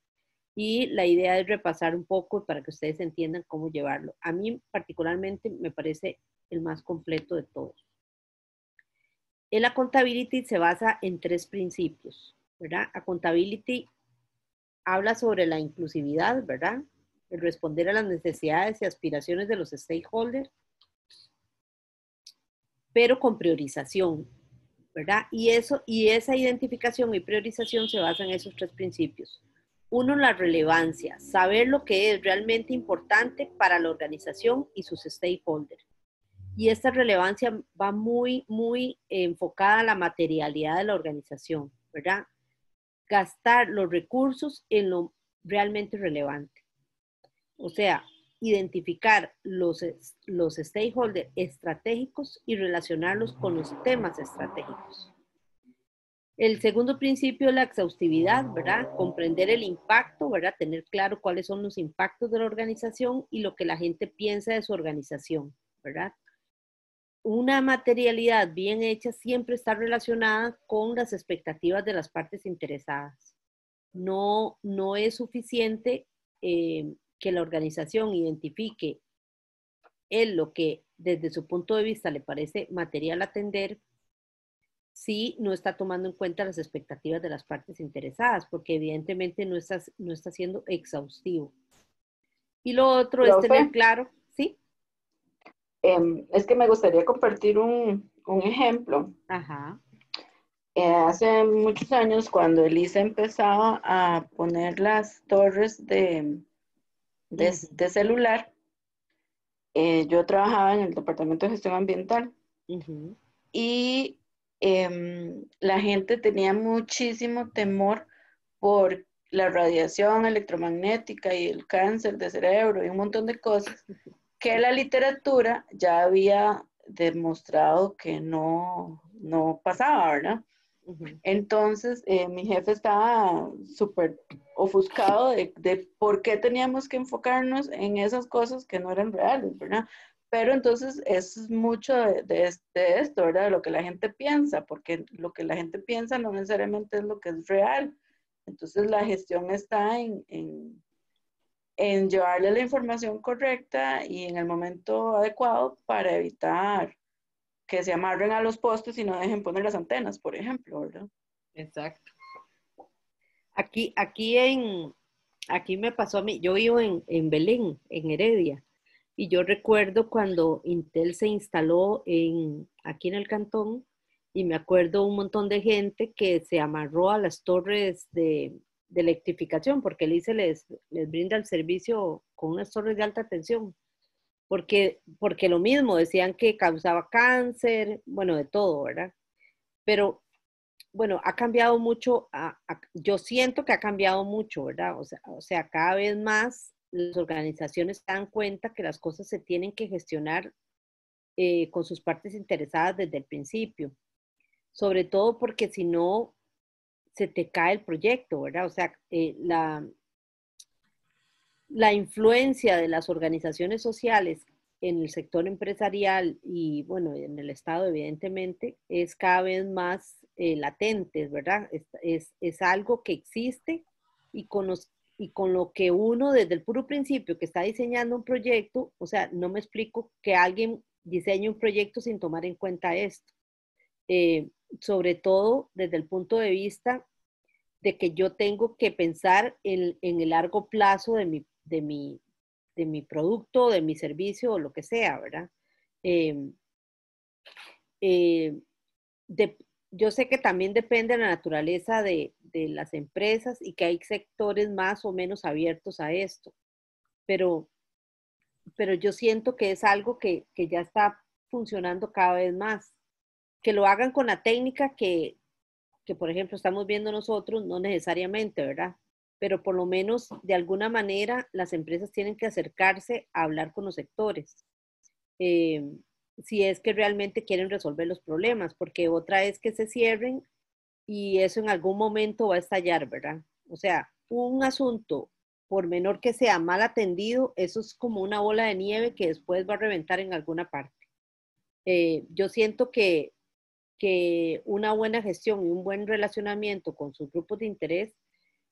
Y la idea es repasar un poco para que ustedes entiendan cómo llevarlo. A mí particularmente me parece el más completo de todos. El accountability se basa en 3 principios, ¿verdad? Accountability habla sobre la inclusividad, ¿verdad? El responder a las necesidades y aspiraciones de los stakeholders, pero con priorización, ¿verdad? Y esa identificación y priorización se basa en esos 3 principios. 1, la relevancia, saber lo que es realmente importante para la organización y sus stakeholders. Y esta relevancia va muy enfocada a la materialidad de la organización, ¿verdad? Gastar los recursos en lo realmente relevante. O sea, identificar los stakeholders estratégicos y relacionarlos con los temas estratégicos. El segundo principio es la exhaustividad, ¿verdad? Comprender el impacto, ¿verdad? Tener claro cuáles son los impactos de la organización y lo que la gente piensa de su organización, ¿verdad? una materialidad bien hecha siempre está relacionada con las expectativas de las partes interesadas. No es suficiente que la organización identifique lo que desde su punto de vista le parece material atender, si no está tomando en cuenta las expectativas de las partes interesadas, porque evidentemente no está siendo exhaustivo. Y lo otro es tener claro, ¿sí? Es que me gustaría compartir un ejemplo. Ajá. Hace muchos años, cuando Elisa empezaba a poner las torres de celular, yo trabajaba en el Departamento de Gestión Ambiental. Y la gente tenía muchísimo temor por la radiación electromagnética y el cáncer de cerebro y un montón de cosas que la literatura ya había demostrado que no pasaba, ¿verdad? Entonces, mi jefe estaba súper ofuscado de por qué teníamos que enfocarnos en esas cosas que no eran reales, ¿verdad? Pero entonces es mucho de esto, ¿verdad? De lo que la gente piensa, porque lo que la gente piensa no necesariamente es lo que es real. Entonces la gestión está en llevarle la información correcta y en el momento adecuado para evitar que se amarren a los postes y no dejen poner las antenas, por ejemplo, ¿verdad? Exacto. Aquí me pasó a mí, yo vivo en Belén, en Heredia, y yo recuerdo cuando Intel se instaló aquí en el cantón, y me acuerdo un montón de gente que se amarró a las torres de electrificación, porque el ICE les brinda el servicio con unas torres de alta tensión, porque lo mismo, decían que causaba cáncer, bueno, de todo, ¿verdad? Pero bueno, ha cambiado mucho, yo siento que ha cambiado mucho, ¿verdad? O sea, cada vez más las organizaciones se dan cuenta que las cosas se tienen que gestionar con sus partes interesadas desde el principio, sobre todo porque si no, se te cae el proyecto, ¿verdad? O sea, la influencia de las organizaciones sociales en el sector empresarial y, bueno, en el Estado, evidentemente, es cada vez más latente, ¿verdad? Es algo que existe y con lo que uno, desde el puro principio que está diseñando un proyecto, o sea, no me explico que alguien diseñe un proyecto sin tomar en cuenta esto. Sobre todo desde el punto de vista de que yo tengo que pensar en el largo plazo de mi producto, de mi servicio o lo que sea, ¿verdad? Yo sé que también depende de la naturaleza de las empresas y que hay sectores más o menos abiertos a esto, pero yo siento que es algo que ya está funcionando cada vez más. Que lo hagan con la técnica que por ejemplo estamos viendo nosotros, no necesariamente, ¿verdad? Pero por lo menos de alguna manera las empresas tienen que acercarse a hablar con los sectores, si es que realmente quieren resolver los problemas, porque otra es que se cierren y eso en algún momento va a estallar, ¿verdad? O sea, un asunto, por menor que sea mal atendido, eso es como una bola de nieve que después va a reventar en alguna parte. Yo siento que una buena gestión y un buen relacionamiento con sus grupos de interés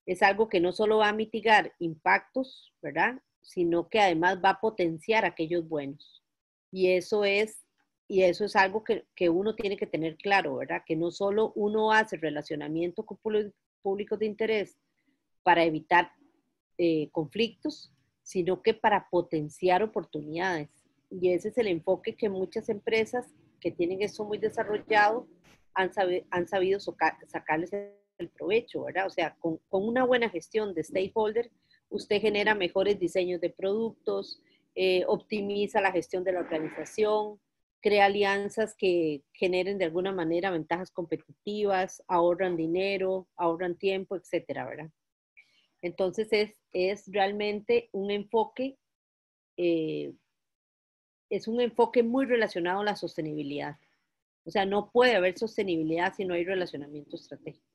es algo que no solo va a mitigar impactos, ¿verdad? Sino que además va a potenciar aquellos buenos. Y eso es algo que uno tiene que tener claro, ¿verdad? Que no solo uno hace relacionamiento con públicos de interés para evitar conflictos, sino que para potenciar oportunidades. Y ese es el enfoque que muchas empresas que tienen eso muy desarrollado han sabido sacarles el provecho, ¿verdad? O sea, con una buena gestión de stakeholder, usted genera mejores diseños de productos, optimiza la gestión de la organización, crea alianzas que generen de alguna manera ventajas competitivas, ahorran dinero, ahorran tiempo, etcétera, ¿verdad? Entonces es realmente un enfoque, es un enfoque muy relacionado a la sostenibilidad. O sea, no puede haber sostenibilidad si no hay relacionamiento estratégico.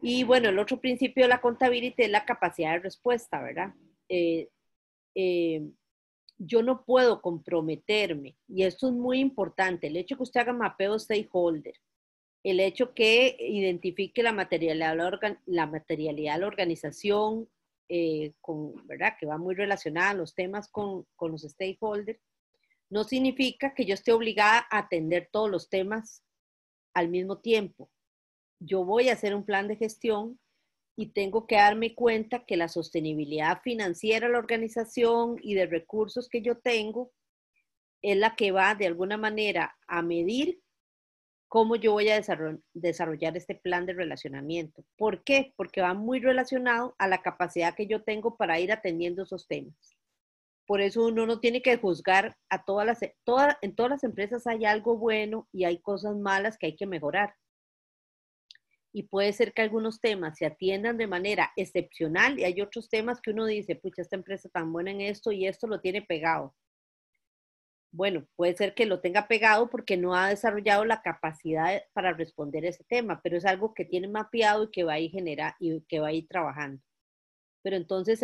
Y bueno, el otro principio de la contabilidad es la capacidad de respuesta, ¿verdad? yo no puedo comprometerme, y esto es muy importante, el hecho que usted haga mapeo stakeholder, el hecho que identifique la materialidad de la organización, ¿verdad? Que va muy relacionada a los temas con los stakeholders, no significa que yo esté obligada a atender todos los temas al mismo tiempo. Yo voy a hacer un plan de gestión y tengo que darme cuenta que la sostenibilidad financiera de la organización y de recursos que yo tengo es la que va de alguna manera a medir cómo yo voy a desarrollar este plan de relacionamiento. ¿Por qué? Porque va muy relacionado a la capacidad que yo tengo para ir atendiendo esos temas. Por eso uno no tiene que juzgar a en todas las empresas hay algo bueno y hay cosas malas que hay que mejorar. Y puede ser que algunos temas se atiendan de manera excepcional y hay otros temas que uno dice, pucha, esta empresa tan buena en esto y esto lo tiene pegado. Bueno, puede ser que lo tenga pegado porque no ha desarrollado la capacidad para responder a ese tema, pero es algo que tiene mapeado y que va a ir y que va a ir trabajando. Pero entonces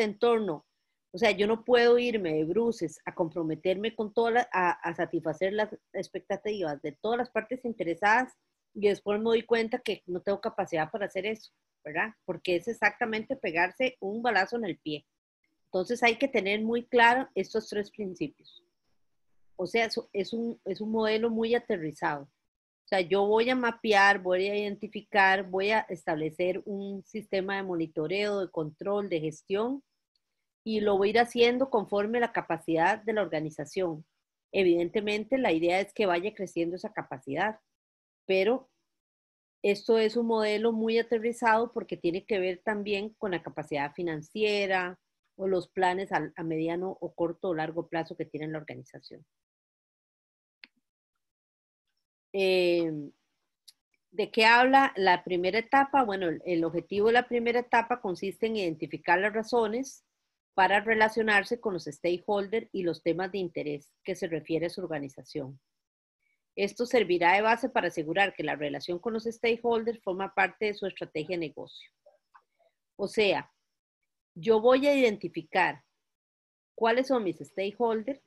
o sea, yo no puedo irme de bruces a comprometerme con a satisfacer las expectativas de todas las partes interesadas y después me doy cuenta que no tengo capacidad para hacer eso, ¿verdad? Porque es exactamente pegarse un balazo en el pie. Entonces hay que tener muy claro estos 3 principios. O sea, es un modelo muy aterrizado. O sea, yo voy a mapear, voy a identificar, voy a establecer un sistema de monitoreo, de control, de gestión y lo voy a ir haciendo conforme la capacidad de la organización. Evidentemente, la idea es que vaya creciendo esa capacidad, pero esto es un modelo muy aterrizado porque tiene que ver también con la capacidad financiera o los planes a mediano o corto o largo plazo que tiene la organización. ¿De qué habla la primera etapa? Bueno, el objetivo de la primera etapa consiste en identificar las razones para relacionarse con los stakeholders y los temas de interés que se refiere a su organización. Esto servirá de base para asegurar que la relación con los stakeholders forma parte de su estrategia de negocio. O sea, yo voy a identificar cuáles son mis stakeholders,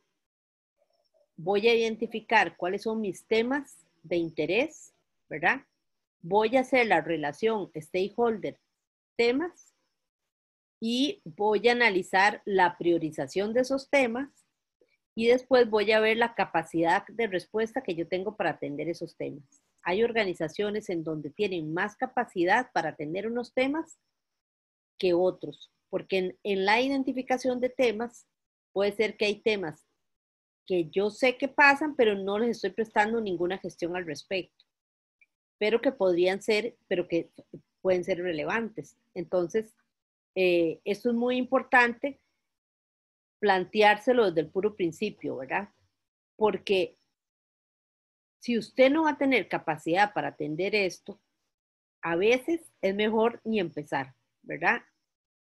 voy a identificar cuáles son mis temas de interés, ¿verdad? Voy a hacer la relación stakeholder-temas y voy a analizar la priorización de esos temas y después voy a ver la capacidad de respuesta que yo tengo para atender esos temas. Hay organizaciones en donde tienen más capacidad para atender unos temas que otros, porque en la identificación de temas puede ser que hay temas que yo sé que pasan, pero no les estoy prestando ninguna gestión al respecto, pero que podrían ser, pero que pueden ser relevantes. Entonces, esto es muy importante planteárselo desde el puro principio, ¿verdad? Porque si usted no va a tener capacidad para atender esto, a veces es mejor ni empezar, ¿verdad?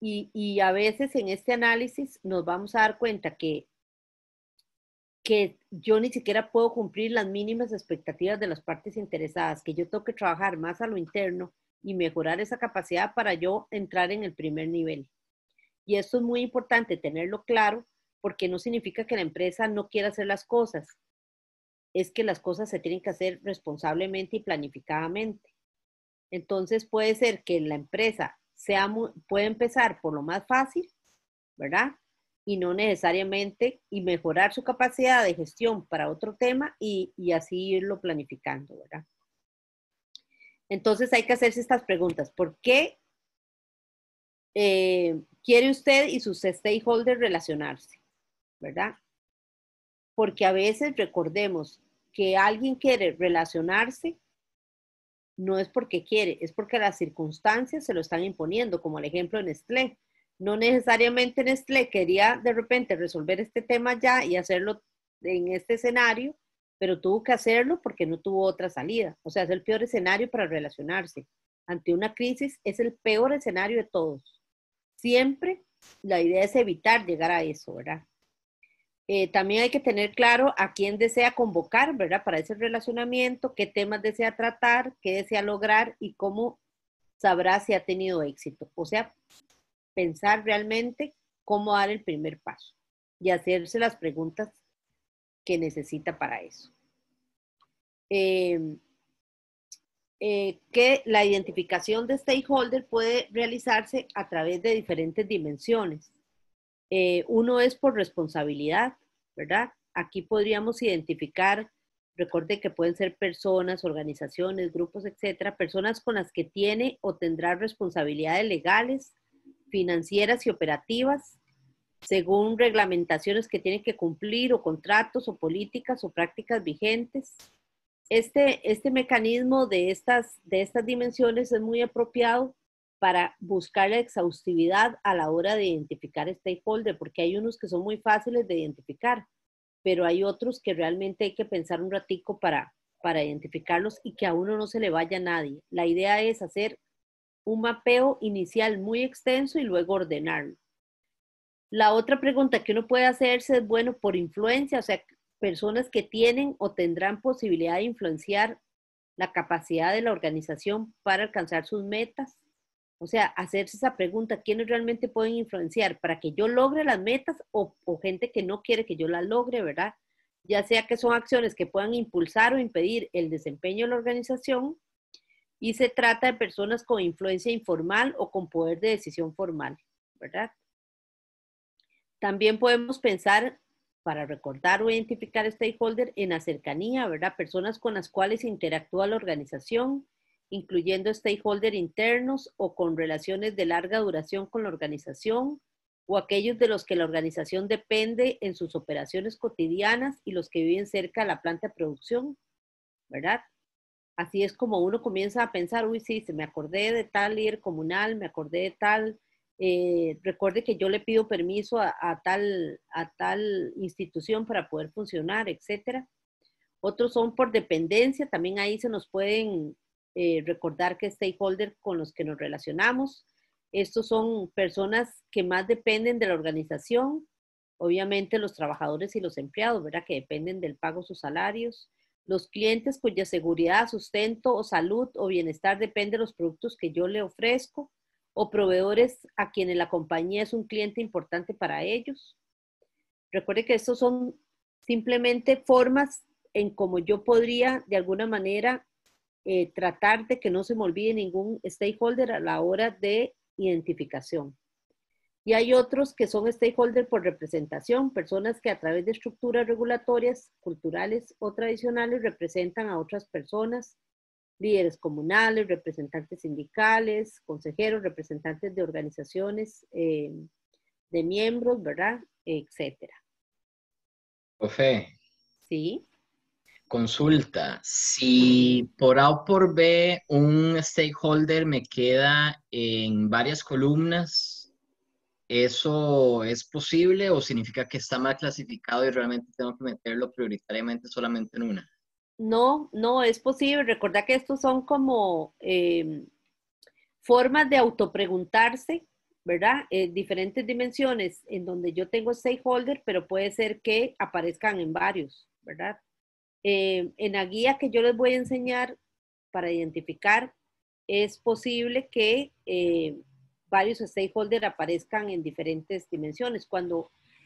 Y a veces en este análisis nos vamos a dar cuenta que yo ni siquiera puedo cumplir las mínimas expectativas de las partes interesadas, que yo tengo que trabajar más a lo interno y mejorar esa capacidad para yo entrar en el primer nivel. Y esto es muy importante tenerlo claro porque no significa que la empresa no quiera hacer las cosas, es que las cosas se tienen que hacer responsablemente y planificadamente. Entonces puede ser que la empresa puede empezar por lo más fácil, ¿verdad? Y no necesariamente, y mejorar su capacidad de gestión para otro tema y así irlo planificando, ¿verdad? Entonces hay que hacerse estas preguntas. ¿Por qué quiere usted y sus stakeholders relacionarse? ¿Verdad? Porque a veces recordemos que alguien quiere relacionarse, no es porque quiere, es porque las circunstancias se lo están imponiendo, como el ejemplo de Nestlé. No necesariamente Nestlé quería de repente resolver este tema ya y hacerlo en este escenario, pero tuvo que hacerlo porque no tuvo otra salida. O sea, es el peor escenario para relacionarse. Ante una crisis es el peor escenario de todos. Siempre la idea es evitar llegar a eso, ¿verdad? También hay que tener claro a quién desea convocar, ¿verdad? Para ese relacionamiento, qué temas desea tratar, qué desea lograr y cómo sabrá si ha tenido éxito. O sea, pensar realmente cómo dar el primer paso. y hacerse las preguntas que necesita para eso. Que la identificación de stakeholder puede realizarse a través de diferentes dimensiones. Uno es por responsabilidad, ¿verdad? Aquí podríamos identificar, recuerde que pueden ser personas, organizaciones, grupos, etcétera, personas con las que tiene o tendrá responsabilidades legales, financieras y operativas, según reglamentaciones que tienen que cumplir o contratos o políticas o prácticas vigentes. Este mecanismo de estas dimensiones es muy apropiado para buscar la exhaustividad a la hora de identificar stakeholder, porque hay unos que son muy fáciles de identificar, pero hay otros que realmente hay que pensar un ratico para identificarlos y que a uno no se le vaya a nadie. La idea es hacer un mapeo inicial muy extenso y luego ordenarlo. La otra pregunta que uno puede hacerse es, bueno, por influencia, o sea, personas que tienen o tendrán posibilidad de influenciar la capacidad de la organización para alcanzar sus metas. O sea, hacerse esa pregunta, ¿quiénes realmente pueden influenciar para que yo logre las metas o gente que no quiere que yo las logre, ¿verdad? Ya sea que son acciones que puedan impulsar o impedir el desempeño de la organización, y se trata de personas con influencia informal o con poder de decisión formal, ¿verdad? También podemos pensar, para recordar o identificar stakeholder, en la cercanía, ¿verdad? Personas con las cuales interactúa la organización, incluyendo stakeholder internos o con relaciones de larga duración con la organización, o aquellos de los que la organización depende en sus operaciones cotidianas y los que viven cerca de la planta de producción, ¿verdad? Así es como uno comienza a pensar, uy, sí, se me acordé de tal líder comunal, me acordé de tal, recuerde que yo le pido permiso a tal institución para poder funcionar, etcétera. Otros son por dependencia, también ahí se nos pueden recordar que stakeholder con los que nos relacionamos. Estos son personas que más dependen de la organización, obviamente los trabajadores y los empleados, ¿verdad? Que dependen del pago de sus salarios. Los clientes cuya seguridad, sustento o salud o bienestar depende de los productos que yo le ofrezco, o proveedores a quienes la compañía es un cliente importante para ellos. Recuerde que estos son simplemente formas en cómo yo podría de alguna manera tratar de que no se me olvide ningún stakeholder a la hora de identificación. Y hay otros que son stakeholders por representación, personas que a través de estructuras regulatorias, culturales o tradicionales representan a otras personas, líderes comunales, representantes sindicales, consejeros, representantes de organizaciones de miembros, ¿verdad? Etcétera. Profe, Sí. consulta. Si por A o por B un stakeholder me queda en varias columnas, ¿eso es posible o significa que está mal clasificado y realmente tengo que meterlo prioritariamente solamente en una? No, no es posible. Recordad que estos son como formas de autopreguntarse, ¿verdad? Diferentes dimensiones en donde yo tengo stakeholder, pero puede ser que aparezcan en varios, ¿verdad? En la guía que yo les voy a enseñar para identificar, es posible que varios stakeholders aparezcan en diferentes dimensiones.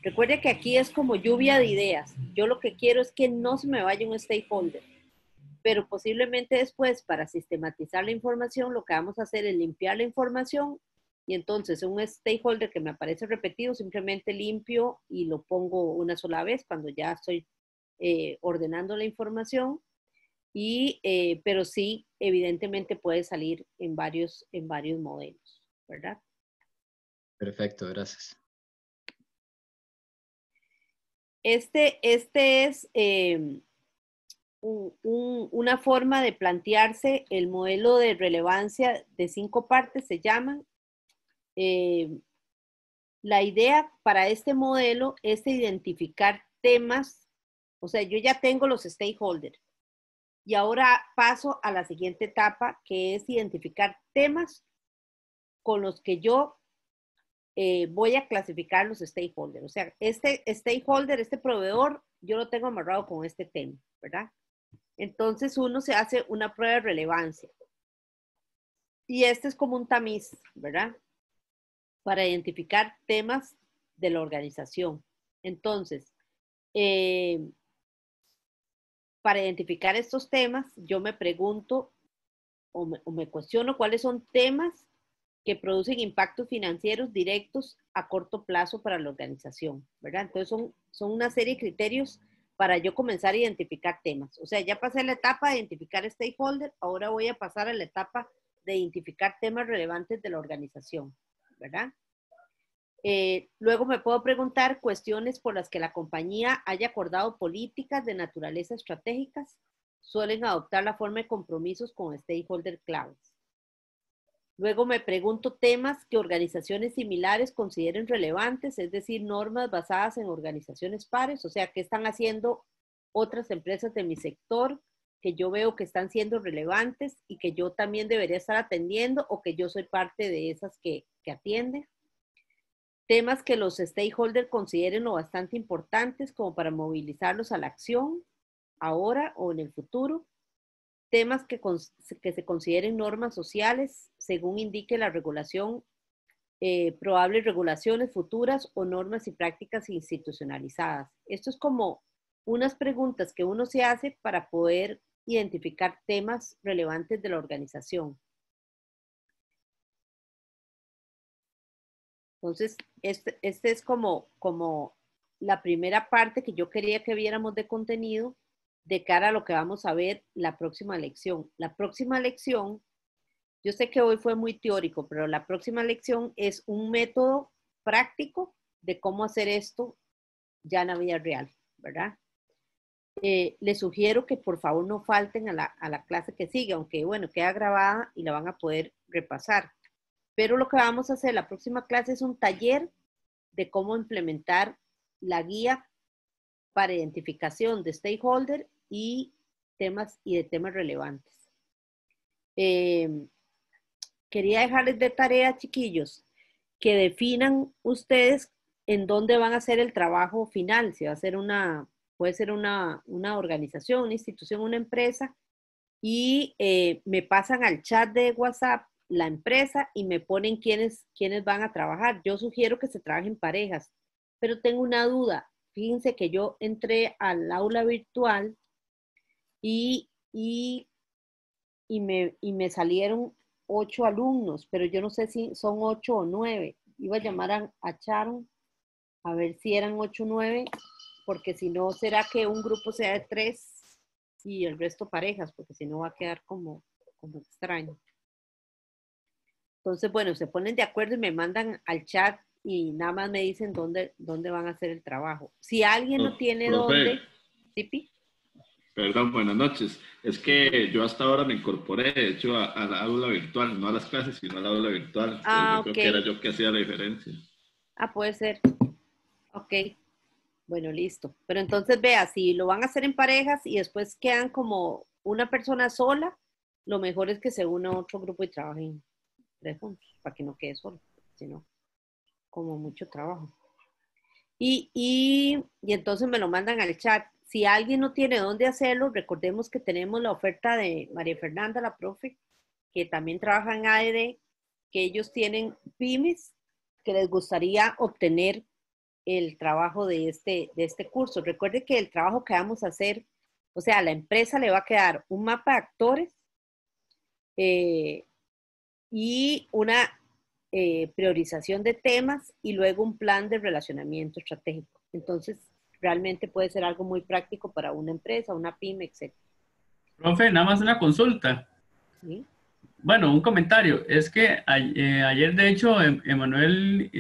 Recuerde que aquí es como lluvia de ideas. Yo lo que quiero es que no se me vaya un stakeholder, pero posiblemente después, para sistematizar la información, lo que vamos a hacer es limpiar la información, y entonces un stakeholder que me aparece repetido, simplemente limpio y lo pongo una sola vez cuando ya estoy ordenando la información. Pero sí, evidentemente puede salir en varios modelos, ¿verdad? Perfecto, gracias. Este es una forma de plantearse el modelo de relevancia de 5 partes, se llaman. La idea para este modelo es identificar temas, o sea, yo ya tengo los stakeholders, y ahora paso a la siguiente etapa, que es identificar temas con los que yo voy a clasificar los stakeholders. O sea, este stakeholder, este proveedor, yo lo tengo amarrado con este tema, ¿verdad? Entonces uno se hace una prueba de relevancia. Y este es como un tamiz, ¿verdad? Para identificar temas de la organización. Entonces, para identificar estos temas, yo me pregunto o me cuestiono cuáles son temas que producen impactos financieros directos a corto plazo para la organización, ¿verdad? Entonces son una serie de criterios para yo comenzar a identificar temas. O sea, ya pasé la etapa de identificar stakeholder, ahora voy a pasar a la etapa de identificar temas relevantes de la organización, ¿verdad? Luego me puedo preguntar cuestiones por las que la compañía haya acordado políticas de naturaleza estratégicas, suelen adoptar la forma de compromisos con stakeholder claves. Luego me pregunto temas que organizaciones similares consideren relevantes, es decir, normas basadas en organizaciones pares, o sea, ¿qué están haciendo otras empresas de mi sector que yo veo que están siendo relevantes y que yo también debería estar atendiendo o que yo soy parte de esas que atienden? Temas que los stakeholders consideren lo bastante importantes como para movilizarlos a la acción, ahora o en el futuro. Temas que se consideren normas sociales, según indique la regulación, probables regulaciones futuras o normas y prácticas institucionalizadas. Esto es como unas preguntas que uno se hace para poder identificar temas relevantes de la organización. Entonces, este es como la primera parte que yo quería que viéramos de contenido de cara a lo que vamos a ver la próxima lección. La próxima lección, yo sé que hoy fue muy teórico, pero la próxima lección es un método práctico de cómo hacer esto ya en la vida real, ¿verdad? Les sugiero que por favor no falten a la clase que sigue, aunque bueno, queda grabada y la van a poder repasar. Pero lo que vamos a hacer la próxima clase es un taller de cómo implementar la guía para identificación de stakeholder y de temas relevantes. Quería dejarles de tarea, chiquillos, que definan ustedes en dónde van a hacer el trabajo final, si va a ser puede ser una organización, una institución, una empresa, y me pasan al chat de WhatsApp la empresa y me ponen quiénes van a trabajar. Yo sugiero que se trabajen en parejas, pero tengo una duda. Fíjense que yo entré al aula virtual y me salieron 8 alumnos, pero yo no sé si son 8 o 9. Iba a llamar a Sharon a ver si eran 8 o 9, porque si no, será que un grupo sea de 3 y el resto parejas, porque si no va a quedar como extraño. Entonces, bueno, se ponen de acuerdo y me mandan al chat y nada más me dicen dónde van a hacer el trabajo. Si alguien no tiene dónde... ¿Sí? Perdón, buenas noches. Es que yo hasta ahora me incorporé, de hecho, a la aula virtual, no a las clases, sino a la aula virtual. Yo creo que era yo que hacía la diferencia. Ah, puede ser. Ok. Bueno, listo. Pero entonces vea, si lo van a hacer en parejas y después quedan como una persona sola, lo mejor es que se una a otro grupo y trabajen 3 juntos, para que no quede solo, sino como mucho trabajo. Y entonces me lo mandan al chat. Si alguien no tiene dónde hacerlo, recordemos que tenemos la oferta de María Fernanda, la profe, que también trabaja en AED, que ellos tienen pymes que les gustaría obtener el trabajo de este curso. Recuerde que el trabajo que vamos a hacer, o sea, a la empresa le va a quedar un mapa de actores y una priorización de temas y luego un plan de relacionamiento estratégico. Entonces, realmente puede ser algo muy práctico para una empresa, una pyme, etc. Profe, nada más una consulta. ¿Sí? Bueno, un comentario. Es que ayer, de hecho, Emanuel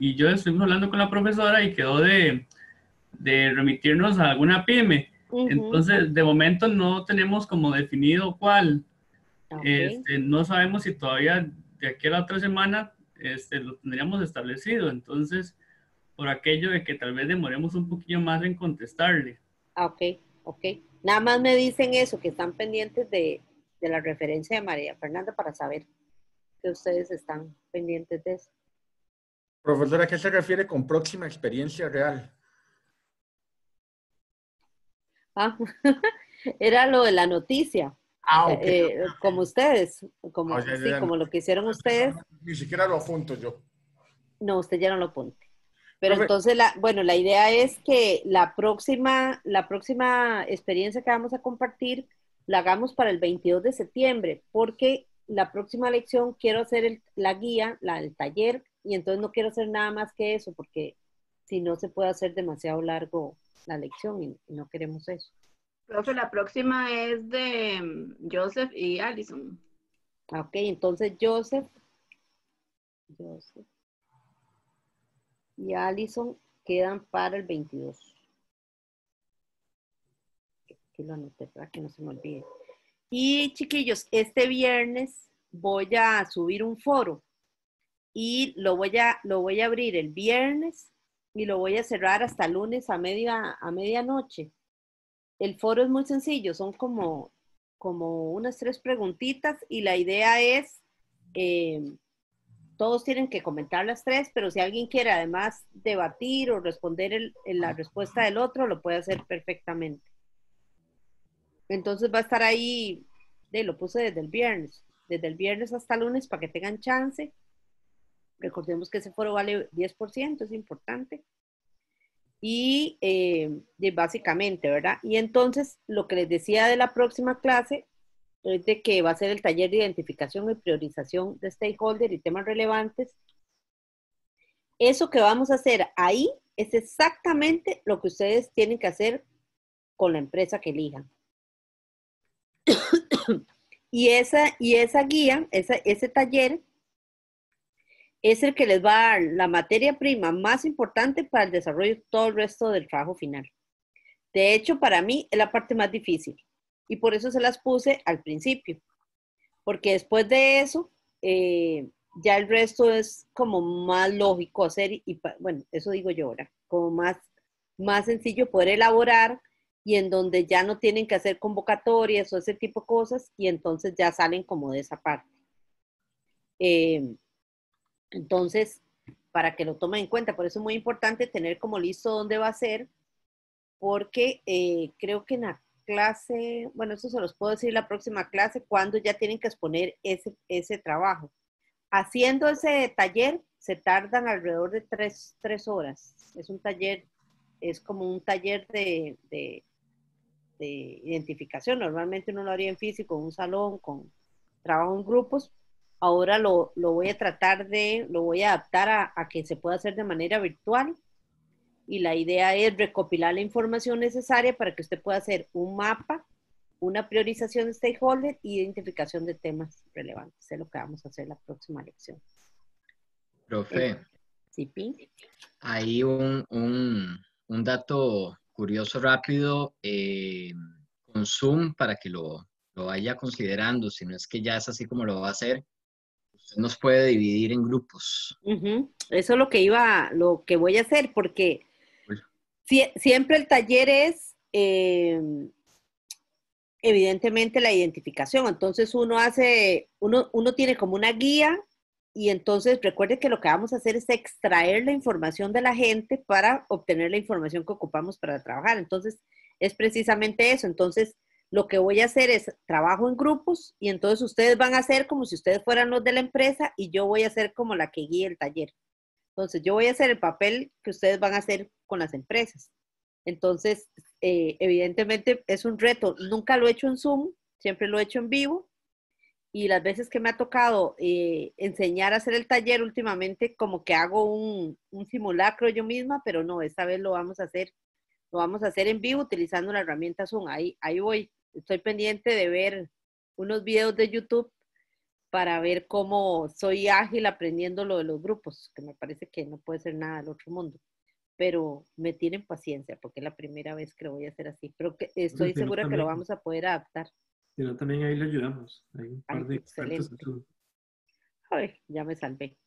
y yo estuvimos hablando con la profesora y quedó de remitirnos a alguna pyme. Entonces, de momento no tenemos como definido cuál. Okay. No sabemos si todavía de aquí a la otra semana lo tendríamos establecido. Entonces, por aquello de que tal vez demoremos un poquillo más en contestarle. Ok. Nada más me dicen eso, que están pendientes de la referencia de María Fernanda para saber que ustedes están pendientes de eso. Profesora, ¿a qué se refiere con próxima experiencia real? Era lo de la noticia. Ok. Como ustedes, como lo que hicieron ustedes. Ni siquiera lo apunto yo. No, usted ya no lo apunte. Pero entonces, la idea es que la próxima experiencia que vamos a compartir la hagamos para el 22 de septiembre, porque la próxima lección quiero hacer la guía, el taller, y entonces no quiero hacer nada más que eso, porque si no se puede hacer demasiado largo la lección y no queremos eso. Profe, la próxima es de Joseph y Allison. Ok, entonces Joseph y Allison quedan para el 22. Aquí lo anoté para que no se me olvide. Y chiquillos, este viernes voy a subir un foro y lo voy a abrir el viernes y lo voy a cerrar hasta lunes a medianoche. El foro es muy sencillo, son como unas 3 preguntitas y la idea es, todos tienen que comentar las 3, pero si alguien quiere además debatir o responder la respuesta del otro, lo puede hacer perfectamente. Entonces va a estar ahí, lo puse desde el viernes hasta lunes para que tengan chance. Recordemos que ese foro vale 10%, es importante. Y básicamente, ¿verdad? Y entonces lo que les decía de la próxima clase es de que va a ser el taller de identificación y priorización de stakeholder y temas relevantes. Eso que vamos a hacer ahí es exactamente lo que ustedes tienen que hacer con la empresa que elijan. y esa guía, ese taller, es el que les va a dar la materia prima más importante para el desarrollo de todo el resto del trabajo final. De hecho, para mí es la parte más difícil y por eso se las puse al principio, porque después de eso, ya el resto es como más lógico hacer y bueno, eso digo yo ahora, como más sencillo poder elaborar y en donde ya no tienen que hacer convocatorias o ese tipo de cosas y entonces ya salen como de esa parte. Entonces, para que lo tomen en cuenta, por eso es muy importante tener como listo dónde va a ser, porque creo que en la clase, bueno, eso se los puedo decir la próxima clase, cuando ya tienen que exponer ese trabajo. Haciendo ese taller se tardan alrededor de 3 horas. Es un taller, es como un taller de identificación. Normalmente uno lo haría en físico, en un salón, con trabajo en grupos. Ahora lo voy a adaptar a que se pueda hacer de manera virtual. Y la idea es recopilar la información necesaria para que usted pueda hacer un mapa, una priorización de stakeholder y identificación de temas relevantes. Es lo que vamos a hacer en la próxima lección. Profe, ¿sí, hay un dato curioso rápido con Zoom para que lo vaya considerando, si no es que ya es así como lo va a hacer. Usted nos puede dividir en grupos. Eso es lo que voy a hacer, porque siempre el taller es evidentemente la identificación. Entonces uno tiene como una guía y entonces recuerde que lo que vamos a hacer es extraer la información de la gente para obtener la información que ocupamos para trabajar. Entonces es precisamente eso. Entonces lo que voy a hacer es trabajo en grupos y entonces ustedes van a hacer como si ustedes fueran los de la empresa y yo voy a ser como la que guíe el taller. Entonces yo voy a hacer el papel que ustedes van a hacer con las empresas. Entonces, evidentemente es un reto. Nunca lo he hecho en Zoom, siempre lo he hecho en vivo. Y las veces que me ha tocado enseñar a hacer el taller últimamente, como que hago un simulacro yo misma, pero no, esta vez lo vamos a hacer en vivo utilizando la herramienta Zoom. Ahí voy. Estoy pendiente de ver unos videos de YouTube para ver cómo soy ágil aprendiendo lo de los grupos, que me parece que no puede ser nada del otro mundo. Pero me tienen paciencia porque es la primera vez que lo voy a hacer así. Pero estoy segura que lo vamos a poder adaptar. Si no, también ahí le ayudamos. Hay un par de expertos. Ay, ya me salvé.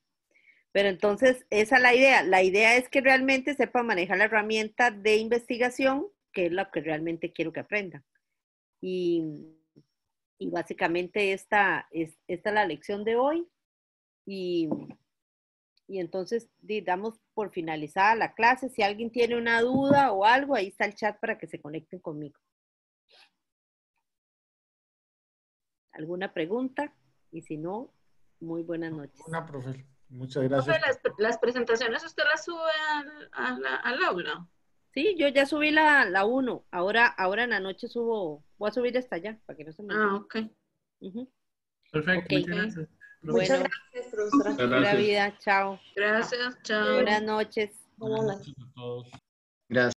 Pero entonces, esa es la idea. La idea es que realmente sepa manejar la herramienta de investigación, que es lo que realmente quiero que aprendan. Y básicamente esta es la lección de hoy. Y entonces damos por finalizada la clase. Si alguien tiene una duda o algo, ahí está el chat para que se conecten conmigo. ¿Alguna pregunta? Y si no, muy buenas noches. Una, profe. Muchas gracias. Las presentaciones usted las sube al aula. Sí, yo ya subí la 1. Ahora en la noche voy a subir hasta allá, para que no se me olvide. Ok. Perfecto, Okay. muchas gracias. Muchas gracias, profesora. Buena vida, chao. Gracias, chao. Buenas noches. Buenas noches. A todos. Gracias.